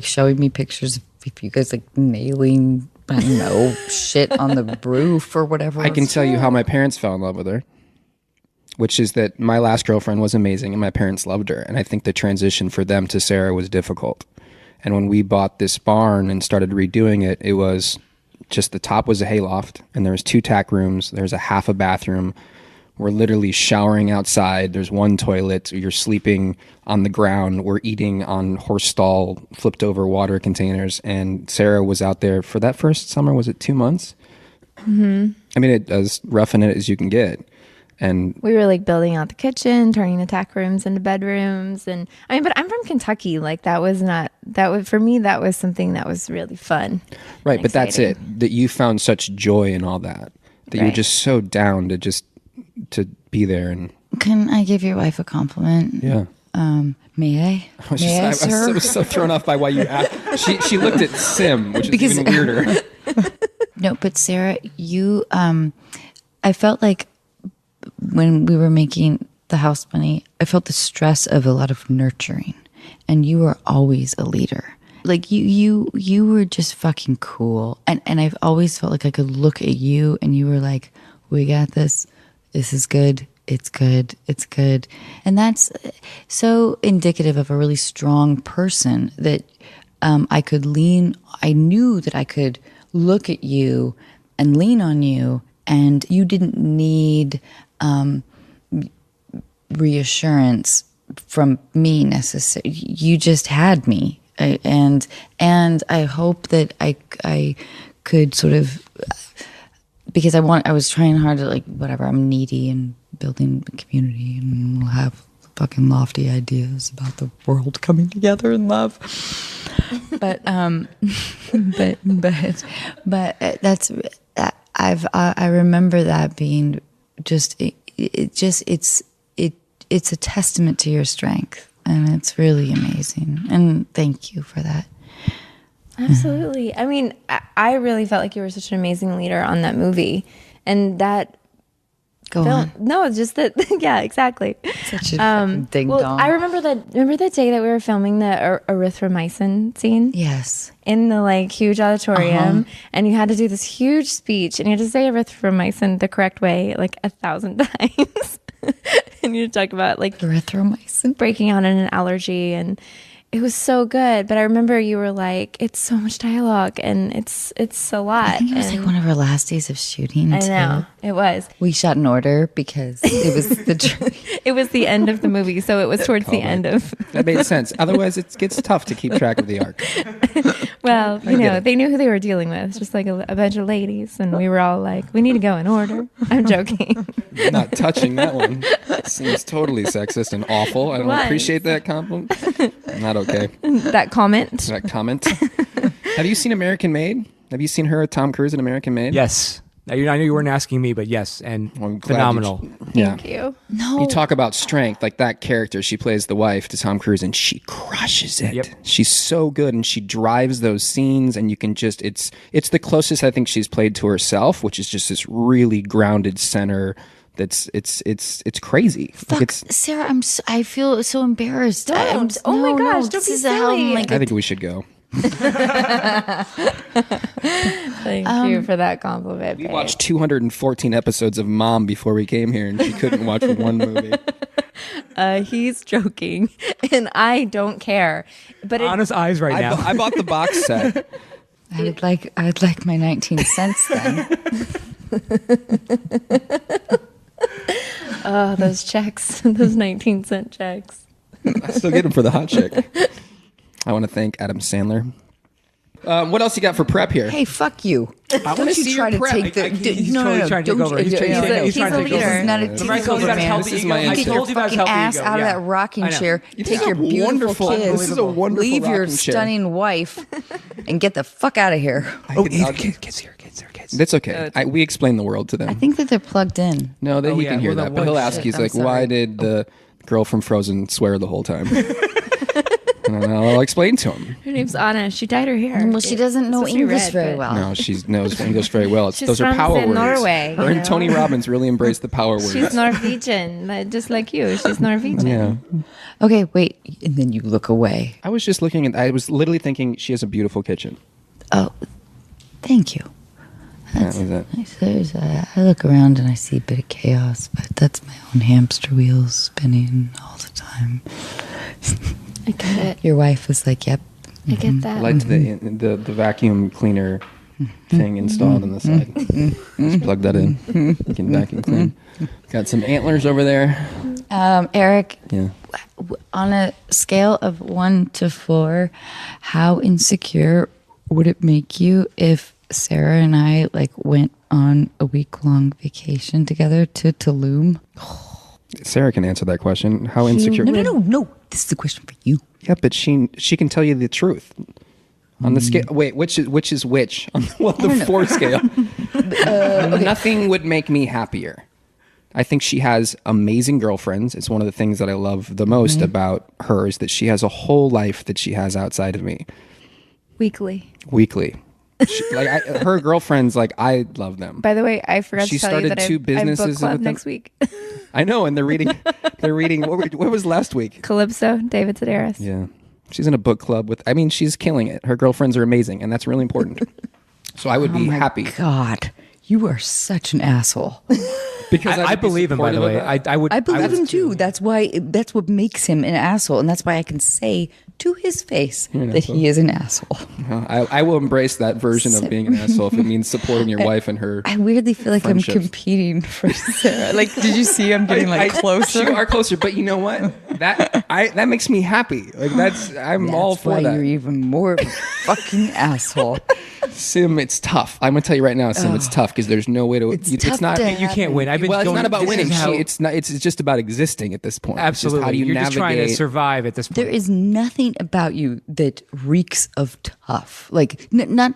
B: showing me pictures of you guys like nailing, I don't know, shit on the roof or whatever.
E: I can tell you how my parents fell in love with her, which is that my last girlfriend was amazing and my parents loved her. And I think the transition for them to Sarah was difficult. And when we bought this barn and started redoing it, it was just the top was a hayloft and there was 2 tack rooms. There's a half a bathroom. We're literally showering outside. There's 1 toilet. You're sleeping on the ground. We're eating on horse stall, flipped over water containers. And Sarah was out there for that first summer. Was it 2 months?
F: Mm-hmm.
E: I mean, as rough in it as you can get. And
F: we were like building out the kitchen, turning the tack rooms into bedrooms. And I mean, but I'm from Kentucky. Like for me, that was something that was really fun.
E: Right. But that's it, that you found such joy in all that you're just so down to be there. And
B: can I give your wife a compliment?
E: Yeah.
B: May I?
E: I was so thrown off by why you asked. She looked at Sim, which is even weirder.
B: No, but Sarah, you, I felt like when we were making the house money, I felt the stress of a lot of nurturing, and you were always a leader. Like you were just fucking cool, and I've always felt like I could look at you, and you were like, "We got this. This is good. It's good. It's good." And that's so indicative of a really strong person that I knew that I could look at you and lean on you, and you didn't need reassurance from me necessarily. You just had me. And I hope that I could sort of, because I was trying hard to like, whatever, I'm needy and building a community and we'll have fucking lofty ideas about the world coming together in love. But that's, I remember that being just, it's a testament to your strength. And it's really amazing. And thank you for that.
F: Absolutely. I mean, I really felt like you were such an amazing leader on that movie. And that
B: Go on.
F: No, it's just that. Yeah, exactly.
B: Such a ding dong.
F: I remember the day that we were filming the erythromycin scene.
B: Yes.
F: In the like huge auditorium, and you had to do this huge speech, and you had to say erythromycin the correct way like 1,000 times. And you talk about like
B: erythromycin
F: breaking out in an allergy, and it was so good. But I remember you were like, it's so much dialogue and it's a lot.
B: I think it was like one of our last days of shooting.
F: I know it was.
B: We shot in order because it was
F: it was the end of the movie, so it was towards the end of.
E: That made sense. Otherwise, it gets tough to keep track of the arc.
F: Well, you know, they knew who they were dealing with. It's just like a bunch of ladies, and we were all like, we need to go in order. I'm joking.
E: Not touching that one. Seems totally sexist and awful. I don't appreciate that compliment. Not okay.
F: That comment.
E: Have you seen American Made? Have you seen her, Tom Cruise in American Made?
C: Yes. I know you weren't asking me, but yes, and phenomenal.
F: Thank you.
B: No.
E: You talk about strength, like that character, she plays the wife to Tom Cruise and she crushes it.
C: Yep.
E: She's so good and she drives those scenes and you can just, it's the closest I think she's played to herself, which is just this really grounded center. It's crazy.
B: Fuck,
E: like
B: Sarah, I feel so embarrassed.
F: Don't. Oh my gosh, don't be silly.
E: I think we should go.
F: Thank you for that compliment.
E: We watched 214 episodes of Mom before we came here, and she couldn't watch one movie.
F: He's joking, and I don't care. But
C: Anna's eyes right now.
E: I bought the box set.
B: I'd like my 19 cents then.
F: Oh, those checks, those 19-cent checks.
E: I still get them for the hot chick. I want to thank Adam Sandler What else you got for prep here?
B: Hey, fuck you.
E: I want to see your prep.
C: He's totally trying to take over. He's trying to take over.
F: He's a leader.
B: This is not a takeover, man.
E: This is my
B: Get your
E: instinct.
B: fucking ass out of that rocking chair. Take your beautiful kids.
E: This is a wonderful
B: Leave your
E: rocking chair.
B: stunning wife and get the fuck out of here.
C: Kids here.
E: That's okay. We explain the world to them.
B: I think that they're plugged in.
E: No, he can hear
C: Well,
E: that.
C: then
E: But he'll
C: what?
E: ask, he's
B: I'm
E: like,
B: sorry.
E: why did the girl from Frozen swear the whole time? And I'll explain to him.
F: Her name's Anna. She dyed her hair.
B: Well, she doesn't know
F: So she
B: English
F: read,
B: very
F: but-
B: well.
E: No, she knows English very well.
F: She's
E: Those are
F: from
E: power words.
F: Norway,
E: Her
F: you
E: and
F: know?
E: Tony Robbins really embraced the power words.
F: She's Norwegian, just like you. She's Norwegian.
E: Yeah.
B: Okay, wait. And then you look away.
E: I was just looking at, I was literally thinking she has a beautiful kitchen.
B: Oh, thank you.
E: That was it.
B: I look around and I see a bit of chaos, but that's my own hamster wheels spinning all the time.
F: I get it.
B: Your wife was like, yep.
F: I get that.
E: I liked the vacuum cleaner thing installed on the side. Just plug that in. You can vacuum clean. Got some antlers over there.
B: Eric,
E: Yeah.
B: on a scale of 1 to 4, how insecure would it make you if Sarah and I went on a week-long vacation together to Tulum?
E: Sarah can answer that question. How insecure?
B: No. This is the question for you.
E: Yeah, but she can tell you the truth. On the scale, wait, which is which? On the 4 scale. Nothing would make me happier. I think she has amazing girlfriends. It's one of the things that I love the most about her is that she has a whole life that she has outside of me.
F: Weekly.
E: Her girlfriends, I love them.
F: By the way, I forgot
E: She
F: to tell you
E: started
F: that
E: two
F: I
E: businesses
F: book club
E: with them.
F: next week.
E: I know, and they're reading. What was last week?
F: Calypso, David Sedaris.
E: Yeah, she's in a book club with. I mean, she's killing it. Her girlfriends are amazing, and that's really important. So I would be happy.
B: God, you are such an asshole.
E: Because
C: I believe him, by the way. I would.
B: I believe
C: would
B: him too. That's what makes him an asshole, and that's why I can say to his face that he is an asshole.
E: I will embrace that version of being an asshole if it means supporting your wife and her.
B: I weirdly feel like
E: friendships.
B: I'm competing for Sarah. Did you see I'm getting closer?
E: You are closer, but you know what? That makes me happy. I'm all
B: That's
E: for
B: why
E: that.
B: you're even more of a fucking asshole.
E: Sim, it's tough. I'm gonna tell you right now, Sim, it's tough because there's no way to.
B: It's
E: not.
B: to
C: You can't win. I've been.
E: Well, it's
C: going,
E: not about
C: this
E: winning.
C: is how-
E: It's not. It's just about existing at this point. It's just
C: Absolutely.
E: how do you
C: You're
E: navigate?
C: just trying to survive at this point.
B: There is nothing about you that reeks of tough. Not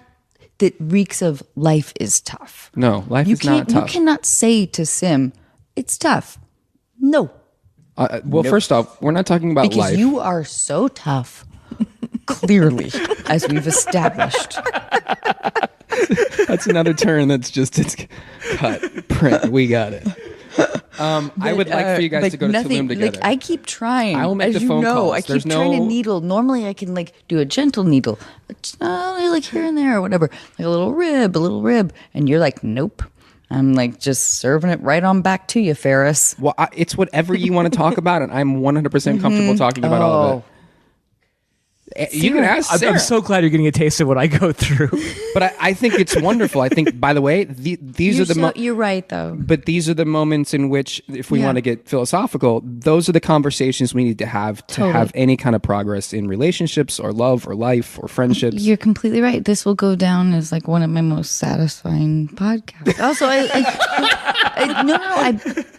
B: that reeks of life is tough.
E: No, life
B: You
E: is not
B: can't.
E: tough.
B: You cannot say to Sim, "It's tough." No,
E: Well, first off, we're not talking about
B: because
E: life.
B: you are so tough. Clearly, as we've established.
E: That's another turn. It's cut, print. We got it. I would like for you guys to go to Tulum together.
B: I keep trying.
E: I will make
B: as
E: the
B: you
E: phone
B: know,
E: calls.
B: I keep
E: There's
B: trying to
E: no-
B: needle. Normally, I can do a gentle needle, only here and there or whatever, a little rib, and you're like, nope. I'm just serving it right on back to you, Faris.
E: Well, it's whatever you want to talk about, and I'm 100% comfortable talking about all of it. You can ask Sarah.
C: I'm so glad you're getting a taste of what I go through.
E: But I think it's wonderful. I think, by the way, these are the
B: You're right, though.
E: but these are the moments in which, if we
B: Yeah.
E: want to get philosophical, those are the conversations we need to have have any kind of progress in relationships or love or life or friendships.
B: You're completely right. This will go down as one of my most satisfying podcasts. Also,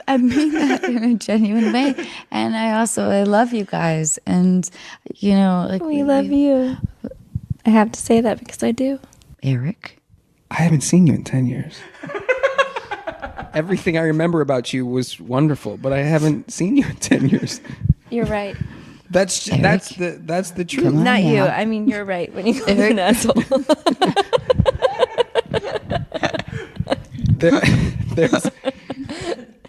B: I mean that in a genuine way, and I love you guys, and
F: We love you. I have to say that because I do.
B: Eric.
E: I haven't seen you in 10 years. Everything I remember about you was wonderful, but I haven't seen you in 10 years.
F: You're right.
E: That's the truth.
B: Come on
F: Not you.
B: now.
F: I mean, you're right when you call me an asshole.
E: There's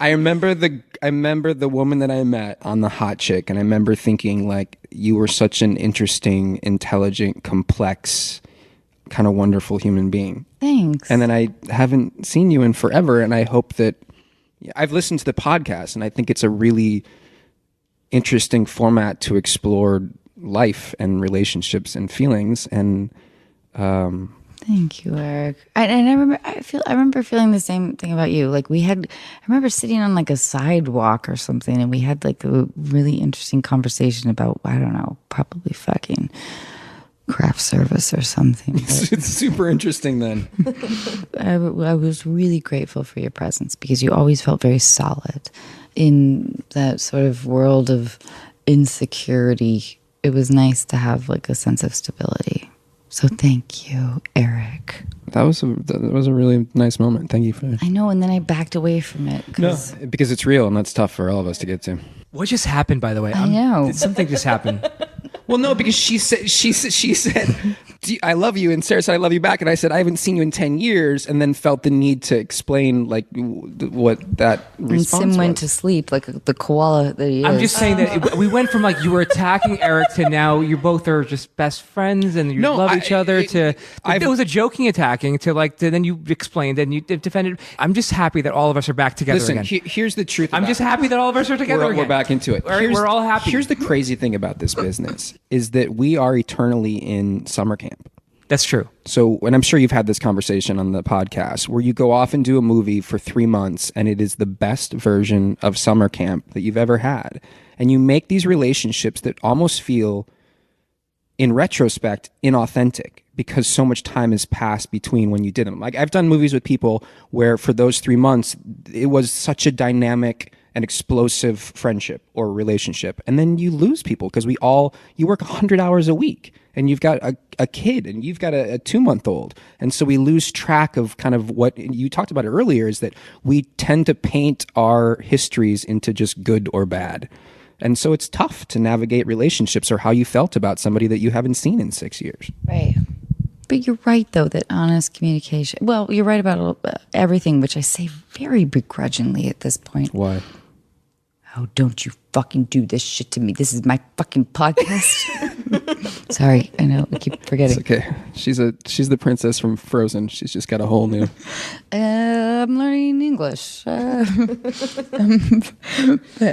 E: I remember the woman that I met on the Hot Chick, and I remember thinking you were such an interesting, intelligent, complex, kind of wonderful human being.
B: Thanks.
E: And then I haven't seen you in forever, and I hope that I've listened to the podcast, and I think it's a really interesting format to explore life and relationships and feelings. And
B: Thank you, Eric. I remember feeling the same thing about you. I remember sitting on a sidewalk or something, and we had a really interesting conversation about, I don't know, probably fucking craft service or something.
E: It's super interesting then.
B: I was really grateful for your presence because you always felt very solid in that sort of world of insecurity. It was nice to have like a sense of stability. So thank you, Eric.
E: That was a really nice moment. Thank you for that.
B: I know, and then I backed away from it.
E: Because it's real, and that's tough for all of us to get to.
C: What just happened, by the way?
B: I know.
C: Something just happened.
E: Well, no, because she said, I love you, and Sarah said, I love you back, and I said, I haven't seen you in 10 years, and then felt the need to explain like what that response was.
B: And Sim went to sleep like the koala that he is.
C: I'm just saying that we went from like you were attacking Eric to now you both are just best friends and you love each other to it was a joking attacking to like to then you explained and you defended. I'm just happy that all of us are back together
E: Listen,
C: again.
E: Here's the truth.
C: I'm just happy that all of us are together again.
E: We're back into it.
C: We're all happy.
E: Here's the crazy thing about this business is that we are eternally in summer camp.
C: That's true.
E: So, and I'm sure you've had this conversation on the podcast where you go off and do a movie for 3 months and it is the best version of summer camp that you've ever had. And you make these relationships that almost feel, in retrospect, inauthentic because so much time has passed between when you did them. Like I've done movies with people where for those 3 months, it was such a dynamic and explosive friendship or relationship. And then you lose people because you work 100 hours a week and you've got a kid and you've got a 2-month-old. And so we lose track of kind of what you talked about earlier is that we tend to paint our histories into just good or bad. And so it's tough to navigate relationships or how you felt about somebody that you haven't seen in 6 years.
B: Right. But you're right, though, that honest communication. Well, you're right about everything, which I say very begrudgingly at this point.
E: Why?
B: Oh, don't you fucking do this shit to me. This is my fucking podcast. Sorry, I know, I keep forgetting.
E: It's okay. She's the princess from Frozen. She's just got a whole new...
B: I'm learning English. But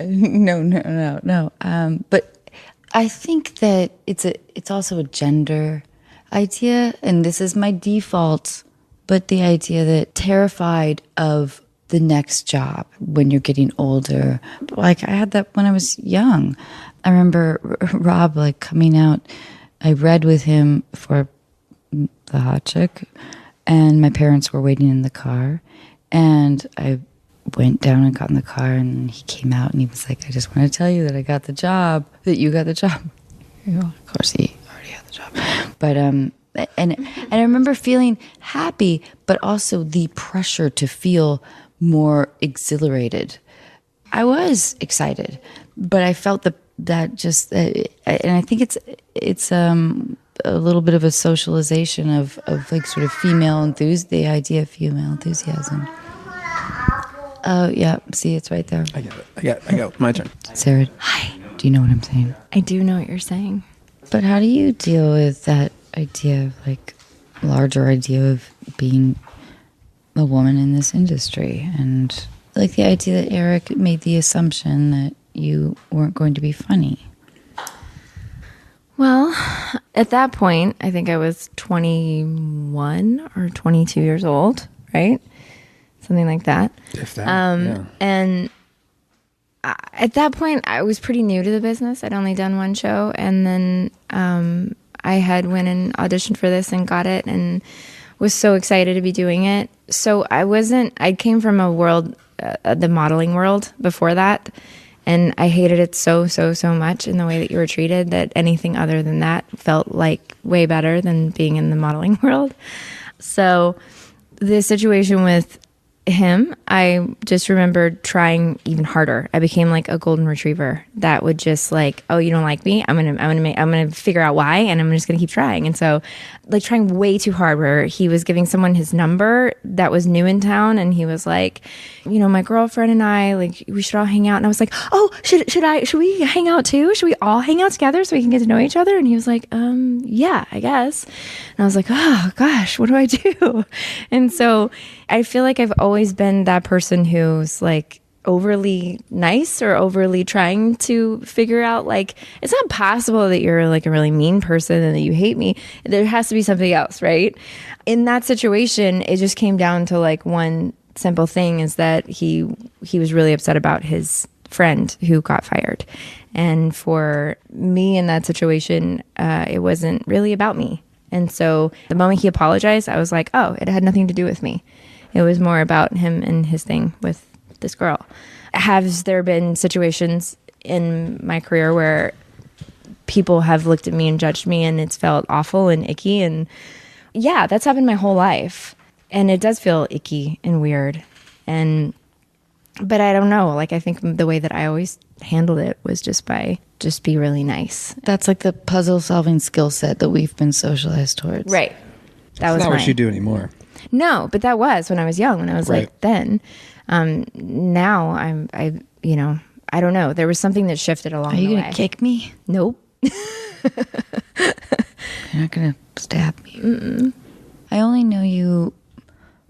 B: no. But I think that it's also a gender idea, and this is my default, but the idea that terrified of the next job when you're getting older. Like I had that when I was young. I remember Rob like coming out. I read with him for The Hot Chick, and my parents were waiting in the car, and I went down and got in the car, and he came out and he was like, I just want to tell you that I got the job, that you got the job. You know, of course he already had the job. But and I remember feeling happy, but also the pressure to feel more exhilarated. I was excited, but I felt that just, and I think it's a little bit of a socialization of like sort of the idea of female enthusiasm. Oh yeah, see, it's right there.
E: I get it. I go. My turn.
B: Sarah, hi. Do you know what I'm saying?
F: I do know what you're saying.
B: But how do you deal with that idea of like larger idea of being a woman in this industry, and like the idea that Eric made the assumption that you weren't going to be funny?
F: Well, at that point, I think I was 21 or 22 years old, right? Something like that. If that, yeah. And at that point, I was pretty new to the business. I'd only done one show, and then I had went and auditioned for this and got it, and was so excited to be doing it. So I came from a world, the modeling world before that, and I hated it so much in the way that you were treated, that anything other than that felt like way better than being in the modeling world. So the situation with him, I just remembered trying even harder. I became like a golden retriever that would just like, oh, you don't like me? I'm gonna figure out why, and I'm just gonna keep trying. And so, like trying way too hard. Where he was giving someone his number that was new in town, and he was like, you know, my girlfriend and I, like, we should all hang out. And I was like, oh, should we hang out too? Should we all hang out together so we can get to know each other? And he was like, yeah, I guess. And I was like, oh gosh, what do I do? And so I feel like I've always been that person who's like overly nice or overly trying to figure out, like, it's not possible that you're like a really mean person and that you hate me. There has to be something else, right? In that situation, it just came down to like one simple thing, is that he was really upset about his friend who got fired. And for me in that situation, it wasn't really about me. And so the moment he apologized, I was like, oh, it had nothing to do with me. It was more about him and his thing with this girl. Has there been situations in my career where people have looked at me and judged me and it's felt awful and icky? And yeah, that's happened my whole life. And it does feel icky and weird. But I don't know. Like, I think the way that I always handled it was just be really nice.
B: That's like the puzzle solving skill set that we've been socialized towards.
F: Right. That was
E: not
F: mine.
E: what you do anymore.
F: No, but that was when I was young, when I was
E: Right.
F: like then. Now I don't know. There was something that shifted along
B: Are you
F: the
B: going
F: way.
B: to kick me?
F: Nope.
B: You're not going to stab me? Mm-mm. I only know you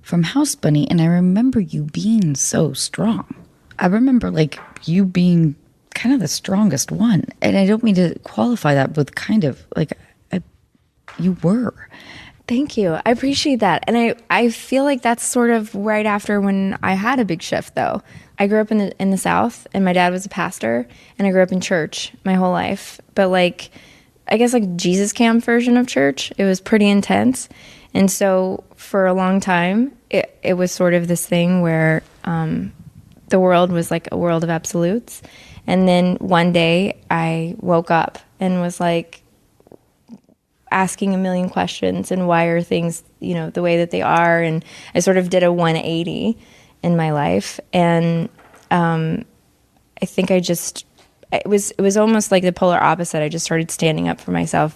B: from House Bunny, and I remember you being so strong. I remember like you being kind of the strongest one. And I don't mean to qualify that with kind of like you were.
F: Thank you. I appreciate that. And I feel like that's sort of right after when I had a big shift, though. I grew up in the South, and my dad was a pastor, and I grew up in church my whole life. But like, I guess like Jesus camp version of church, it was pretty intense. And so for a long time, it was sort of this thing where the world was like a world of absolutes. And then one day I woke up and was like, asking a million questions and why are things, the way that they are. And I sort of did a 180 in my life. And I think it was almost like the polar opposite. I just started standing up for myself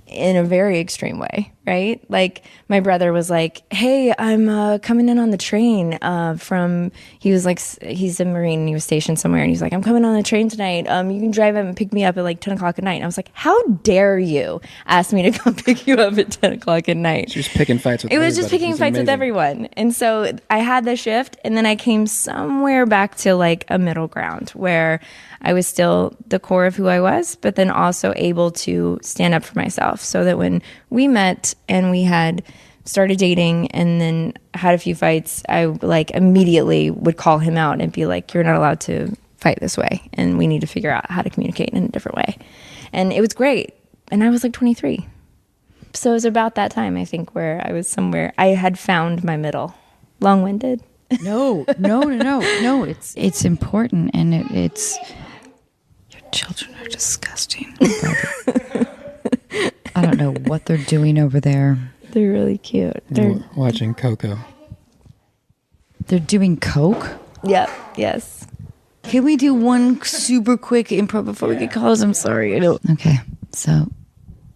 F: in a very extreme way, right? Like my brother was like, hey, I'm coming in on the train he's a Marine and he was stationed somewhere. And he's like, I'm coming on the train tonight. You can drive up and pick me up at like 10 o'clock at night. And I was like, how dare you ask me to come pick you up at 10 o'clock at night?
E: She was picking fights with
F: It was just
E: everybody.
F: picking
E: It's
F: fights with
E: amazing.
F: everyone. And so I had the shift, and then I came somewhere back to like a middle ground where I was still the core of who I was, but then also able to stand up for myself, so that when we met and we had started dating and then had a few fights, I like immediately would call him out and be like, you're not allowed to fight this way, and we need to figure out how to communicate in a different way. And it was great. And I was like 23. So it was about that time, I think, where I was somewhere. I had found my middle. Long-winded.
B: No. It's important, and it's your children are disgusting. I don't know what they're doing over there.
F: They're really cute. They're
E: Watching Coco.
B: They're doing coke.
F: Yep. Yes.
B: Can we do one super quick improv before we get calls? I'm sorry. I don't. Okay, so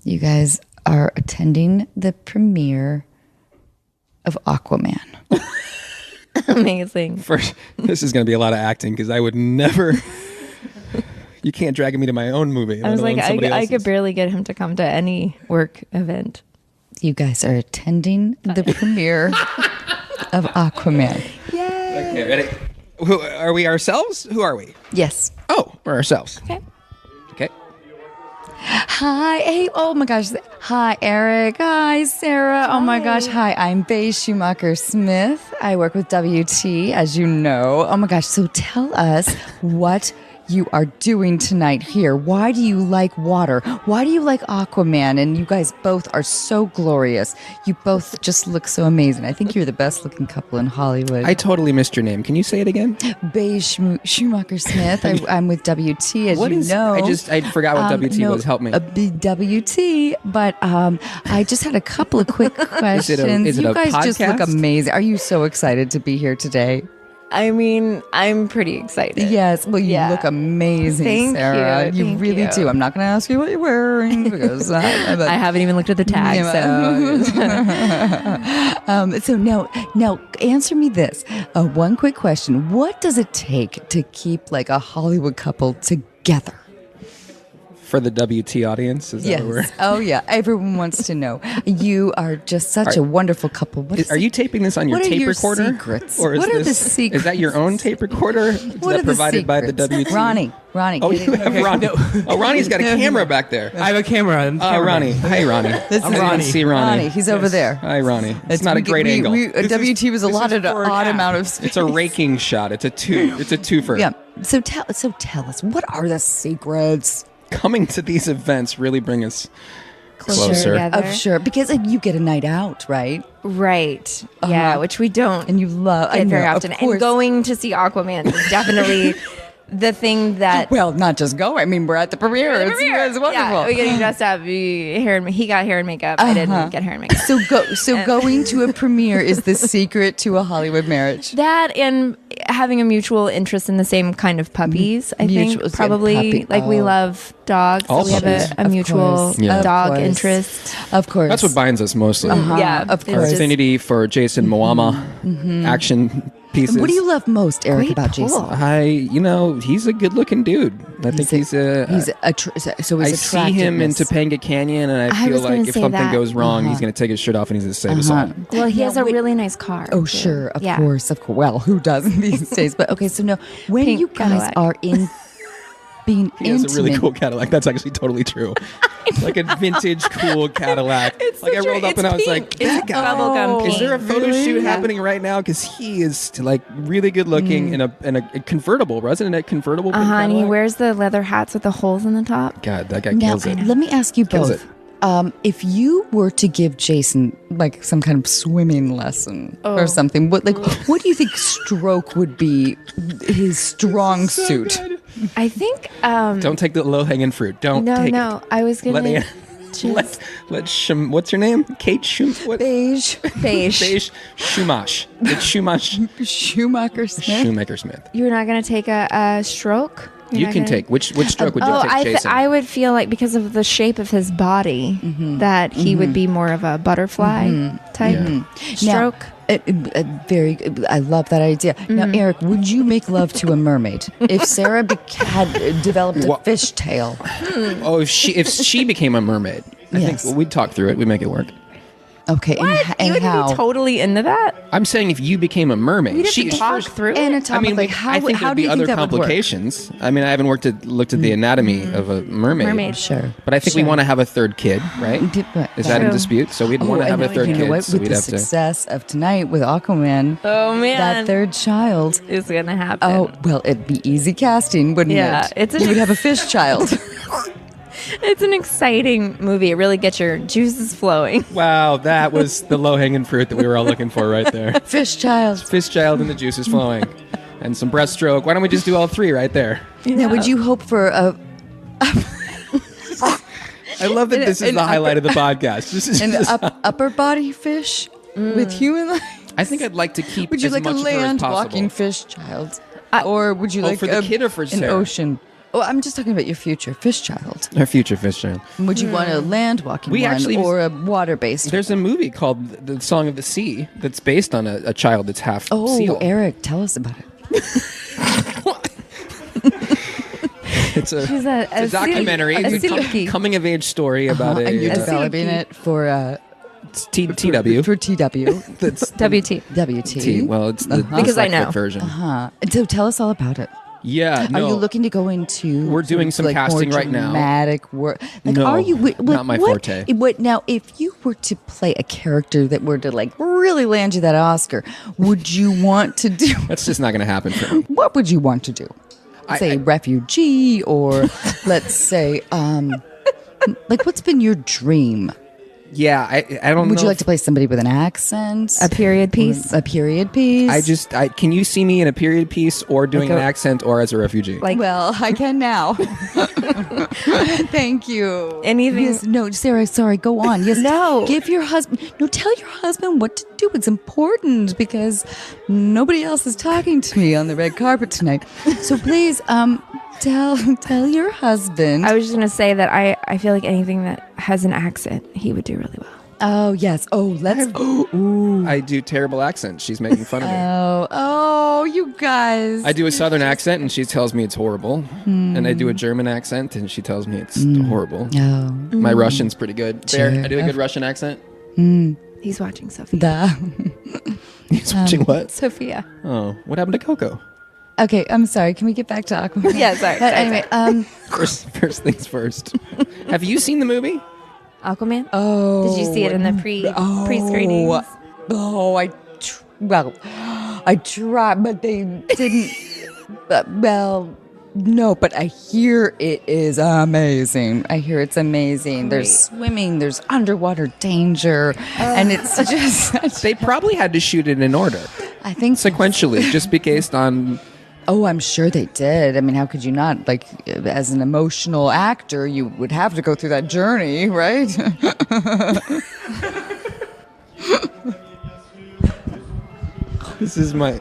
B: you guys are attending the premiere of Aquaman.
F: Amazing.
E: First, this is going to be a lot of acting because I would never. You can't drag me to my own movie.
F: I was like, I could
E: else's.
F: barely get him to come to any work event.
B: You guys are attending the premiere of Aquaman.
F: Yay.
E: Okay, ready? Who, are we ourselves? Who are we?
B: Yes.
E: Oh, we're ourselves.
F: Okay.
E: Okay.
B: Hi. Hey. Oh my gosh. Hi, Eric. Hi, Sarah. Oh my gosh. Hi. I'm Beige Schumacher Smith. I work with WT, as you know. Oh my gosh. So tell us what you are doing tonight here. Why do you like water? Why do you like Aquaman? And you guys both are so glorious. You both just look so amazing. I think you're the best looking couple in Hollywood.
E: I totally missed your name. Can you say it again?
B: Beige Schumacher Smith. I'm with WT, as
E: What
B: you
E: is?
B: know.
E: I forgot what WT was. Help me.
B: A WT, but I just had a couple of quick questions.
E: is it
B: you
E: a
B: guys just look
E: podcast?
B: amazing. Are you so excited to be here today?
F: I mean, I'm pretty excited.
B: Yes. Well, you
F: Yeah.
B: look amazing,
F: Thank
B: Sarah.
F: you.
B: You
F: Thank
B: really
F: you.
B: do. I'm not going to ask you what you're wearing because
F: I haven't even looked at the tag, so.
B: So now answer me this. One quick question. What does it take to keep like a Hollywood couple together?
E: For the WT audience, is that what we're...
B: Oh, yeah. Everyone wants to know. You are just such a wonderful couple.
E: Are you taping this on your tape recorder?
B: Secrets?
E: Or
B: What are the secrets?
E: Is that your own tape recorder?
B: What are the
E: provided by the
B: secrets?
E: WT?
B: Ronnie.
E: Oh, you have Ronnie. Oh, Ronnie's got a camera back there.
C: I have a camera.
E: Ronnie. Hi, Ronnie. I'm Ronnie. See Ronnie.
B: He's over there.
E: Hi, Ronnie. It's not a great angle.
B: WT was allotted an odd amount of space.
E: It's a raking shot. It's a twofer.
B: Yeah. So tell us, what are the secrets?
E: Coming to these events really bring us closer.
F: together.
B: Sure, because you get a night out, right?
F: Right. Yeah, which we don't
B: And you love
F: get very
B: of
F: often. And
B: course.
F: going to see Aquaman is definitely the thing that.
B: Well, not just go. I mean, we're at the premiere. It's wonderful.
F: Yeah, we're getting dressed up. He got hair and makeup. I didn't get hair and makeup.
B: So going to a premiere is the secret to a Hollywood marriage.
F: That and having a mutual interest in the same kind of puppies, I think,
B: Mutual-
F: probably.
B: puppy.
F: Like we love dogs, so
E: All
F: we have
E: puppies.
F: a
B: Of
F: mutual
B: course. Yeah. Of
F: dog
B: course.
F: interest.
B: Of course.
E: That's what binds us mostly.
F: Yeah,
B: of
F: it's
B: course.
E: Our
F: just-
E: affinity for Jason Momoa action pieces.
B: What do you love most, Eric,
F: Great
B: about Jason?
F: pull.
E: He's a good-looking dude. I think he's
B: I
E: see him in Topanga Canyon, and I
F: I
E: feel
F: was gonna
E: like if
F: say
E: something
F: that.
E: goes wrong, he's going to take his shirt off and he's going to save us all.
F: Well, he has a really nice car.
B: Oh,
F: too.
B: sure, of
F: Yeah.
B: course. Well, who doesn't these days? But okay, so no, when
F: Pink
B: you guys
F: Cadillac.
B: are in being
E: He has a really
B: intimate-
E: cool Cadillac. That's actually totally true. Like a vintage, cool Cadillac. Like I rolled up and I was like, that guy.
F: bubblegum pink.
E: Is there a photo shoot happening right now? Because he is like really good looking in a convertible, wasn't it? A convertible. pink
F: And he
E: Cadillac?
F: wears the leather hats with the holes in the top.
E: God, that guy
B: Now,
E: kills it.
B: let me ask you
E: Kills
B: both. If you were to give Jason like some kind of swimming lesson or something, what do you think stroke would be his strong suit?
F: I think.
E: Don't take the low hanging fruit. Don't take
F: No.
E: it.
F: I was gonna.
E: Let
F: just
E: what's her name? Kate what?
B: Beige
F: beige.
E: Schumacher. It's
B: Schumacher Smith.
E: Shoemaker Smith.
F: You're not gonna take a stroke. You're
E: You
F: not
E: can
F: gonna-
E: take which stroke would you take, Jason?
F: I would feel like because of the shape of his body that he would be more of a butterfly type stroke.
B: Very good. I love that idea. Now, Eric, would you make love to a mermaid if Sarah had developed a fish tail?
E: Oh, if she became a mermaid, I
B: Yes.
E: think we'd talk through it. We'd make it work.
B: Okay,
F: you
B: and
F: would
B: how?
F: be totally into that.
E: I'm saying if you became a mermaid,
F: We'd have to talk through it.
B: Anatomically,
E: I think
B: how
E: there'd
B: do
E: be
B: you
E: other
B: think that would work?
E: complications. I mean, I haven't looked at the anatomy of a mermaid.
F: Mermaid.
B: Sure.
E: But I think we want to have a third kid, right? Is that in
F: True.
E: dispute? So we'd want to have a third
B: you know
E: kid.
B: what?
E: So
B: With
E: we'd
B: the
E: have to.
B: success of tonight with Aquaman,
F: Oh man,
B: that third child.
F: is gonna happen.
B: Oh well, it'd be easy casting, wouldn't
F: Yeah,
B: it?
F: it's an-
B: you would have a fish child.
F: It's an exciting movie. It really gets your juices flowing.
E: Wow, that was the low hanging fruit that we were all looking for right there.
B: Fish child.
E: Fish child and the juices flowing, and some breaststroke. Why don't we just do all three right there?
B: Now, would you hope for a
E: I love that this is
B: an
E: the highlight of the podcast. This is
B: an
E: just-
B: upper body fish with human legs?
E: I think I'd like to keep
B: Would you
E: as
B: like a
E: much of her as
B: land
E: possible.
B: walking fish child, or would you like
E: for the kid or for
B: an
E: Sarah?
B: ocean? Oh, I'm just talking about your future fish child.
E: Her future fish child.
B: Would you want a land walking
E: We
B: one
E: actually-
B: or a water based?
E: There's a movie called The Song of the Sea that's based on a child that's half
B: Oh,
E: seal.
B: Eric, tell us about it.
E: It's a,
F: She's a
E: it's a documentary.
F: a
E: It's a
F: silky.
E: coming of age story about
B: and you're
E: a
B: developing it for
E: TW.
B: for TW.
E: That's
F: WT.
B: WT.
E: well, it's the
F: Because I
E: dyslexic
F: know.
E: version.
B: So tell us all about it.
E: Yeah, no.
B: Are you looking to go into?
E: We're doing some
B: more
E: casting right now.
B: Dramatic work. Like,
E: No,
B: are you?
E: not my forte.
B: What now? If you were to play a character that were to like really land you that Oscar, would you want to do?
E: That's just not going to happen for me.
B: What would you want to do? Say refugee, or let's say, like, what's been your dream?
E: Yeah, I don't know.
B: Would you like to play somebody with an accent?
F: A period piece.
B: A period piece?
E: Can you see me in a period piece or doing
B: Like
E: an accent or as a refugee?
F: Like
B: Well, I can now. Thank you.
F: Anything-
B: Yes, no, Sarah, sorry, go on. Yes.
F: No.
B: Give your husband, tell your husband what to do. It's important because nobody else is talking to me on the red carpet tonight. So please, tell your husband.
F: I was just gonna say that I feel like anything that has an accent, he would do really well.
B: Oh, yes. Oh, let's.
E: I do terrible accents. She's making fun of me.
B: Oh, you guys.
E: I do a Southern accent, and she tells me it's horrible. And I do a German accent, and she tells me it's horrible.
B: Oh.
E: My Russian's pretty good.
B: Sure.
E: There, I do a good Russian accent.
F: He's watching Sophia.
B: Duh.
E: He's watching what?
F: Sophia.
E: Oh, what happened to Coco?
B: Okay, I'm sorry. Can we get back to Aquaman?
F: Yeah, sorry.
B: But anyway,
E: First things first. Have you seen the movie?
F: Aquaman?
B: oh.
F: Did you see it in the pre-screenings?
B: Oh, I tried, but they didn't. Well, no, but I hear it is amazing. I hear it's amazing. There's swimming, there's underwater danger, and it's just.
E: They probably had to shoot it in order,
B: I think
E: sequentially, just based on.
B: Oh, I'm sure they did. I mean, how could you not? Like, as an emotional actor, you would have to go through that journey, right?
E: This is my.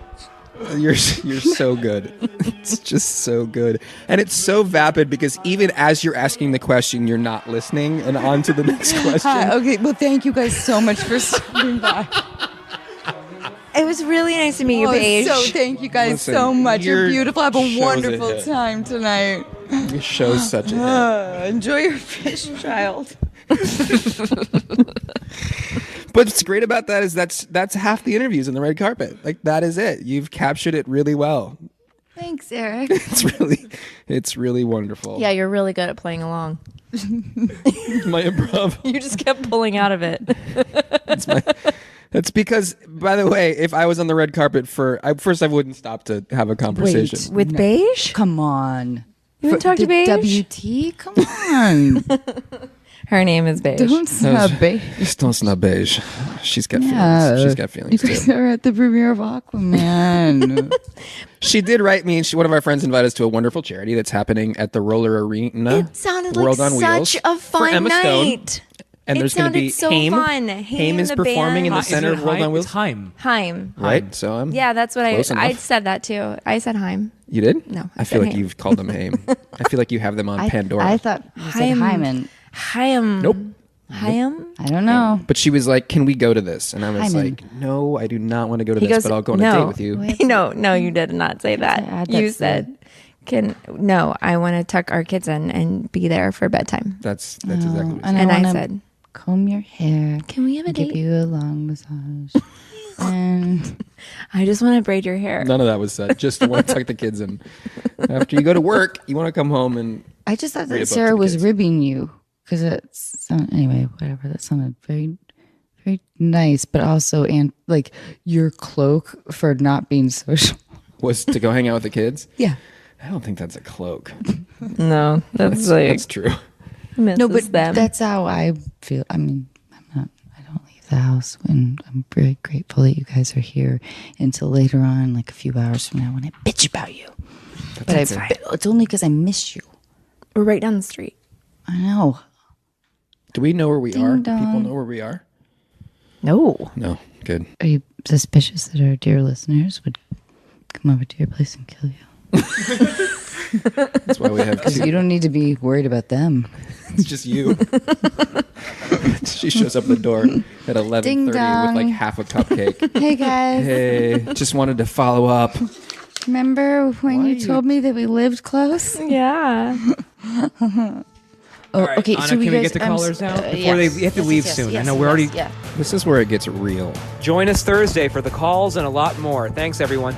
E: You're so good. It's just so good, and it's so vapid because even as you're asking the question, you're not listening, and on to the next question.
B: Hi, okay, well, thank you guys so much for stopping by.
F: It was really nice to meet you, Beige.
B: So thank you guys
E: Listen,
B: so much. You're
E: your
B: beautiful. Have a
E: show's a
B: wonderful
E: hit.
B: time tonight.
E: Your show's such a hit.
B: Enjoy your fish, child.
E: But what's great about that is that's half the interviews on the red carpet. Like that is it. You've captured it really well.
B: Thanks, Eric.
E: It's really wonderful.
F: Yeah, you're really good at playing along.
E: My improv.
F: You just kept pulling out of it.
E: That's because, by the way, if I was on the red carpet first I wouldn't stop to have a conversation.
F: With Beige?
B: Come on.
F: You want to talk to Beige?
B: WT? Come on.
F: Her name is Beige.
B: Don't snub Beige.
E: Just don't snub Beige. She's got
B: Yeah.
E: feelings. She's got feelings
B: You guys
E: too.
B: are at the premiere of Aquaman.
E: She did write me, and one of our friends invited us to a wonderful charity that's happening at the Roller Arena.
F: It sounded
E: World
F: like
E: on Wheels
F: such a
E: for
F: fun
E: Emma Stone.
F: night.
E: And
F: It
E: there's going to be
F: sounded so
E: Haim.
F: fun.
E: Haim is
F: and the
E: performing in
F: band.
E: the center of World on Wheels.
C: It's Haim.
F: Haim.
E: Right? So I'm
F: Yeah, that's what
E: close
F: I
E: enough.
F: said that too. I said Haim.
E: You did?
F: No,
E: I
F: I
E: feel
F: said
E: like
F: Haim.
E: you've called them Haim. I feel like you have them on Pandora.
B: I thought you said Hyman.
F: Haim.
E: Nope.
F: Haim?
B: I don't know.
E: But she was like, "Can we go to this?" And I was
B: Hyman.
E: like, "No, I do not want to go to
F: He
E: this,
F: goes,
E: but I'll go on a
F: no.
E: date with you."
F: No, you did not say
B: Add
F: that.
B: that
F: You
B: to
F: said, no, I want to tuck our kids in and be there for bedtime.
E: That's exactly what
B: and
F: And I
B: wanna
F: said,
B: comb your hair.
F: can we have a
B: Give
F: date?
B: you a long massage. And
F: I just want to braid your hair.
E: None of that was said. Just want to tuck the kids in. After you go to work, you want to come home and
B: I just thought
E: Read a book
B: that
E: to
B: Sarah
E: the
B: was
E: kids.
B: ribbing you because anyway, whatever. That sounded very, very nice, but also and like your cloak for not being social.
E: was to go hang out with the kids.
B: Yeah.
E: I don't think that's a cloak.
F: No,
E: That's true.
B: No, but
F: them.
B: that's how I feel. I mean, I don't leave the house, and I'm very grateful that you guys are here until later on, like a few hours from now, when I bitch about you.
F: That's fine.
B: It's only because I miss you.
F: We're right down the street.
B: I know.
E: Do we know where we are?
B: dong.
E: People know where we are?
F: No.
E: No. Good.
B: Are you suspicious that our dear listeners would come over to your place and kill you?
E: That's why we have
B: Because
E: two.
B: you don't need to be worried about them.
E: It's just you. She shows up the door at 11:30
B: Ding
E: with
B: dong.
E: like half a cupcake.
B: Hey guys,
E: Hey, just wanted to follow up.
B: remember when
E: Why
B: you
E: you-
B: told me that we lived close?
F: Yeah.
B: Oh,
C: All right,
B: okay.
C: Anna,
B: so
C: can we
B: guys,
C: get the callers now? Before
B: yes.
C: they have to
B: Yes,
C: leave
B: yes,
C: soon.
B: yes,
C: I know we're already.
B: Yeah.
E: This is where it gets real.
C: Join us Thursday for the calls and a lot more. Thanks, everyone.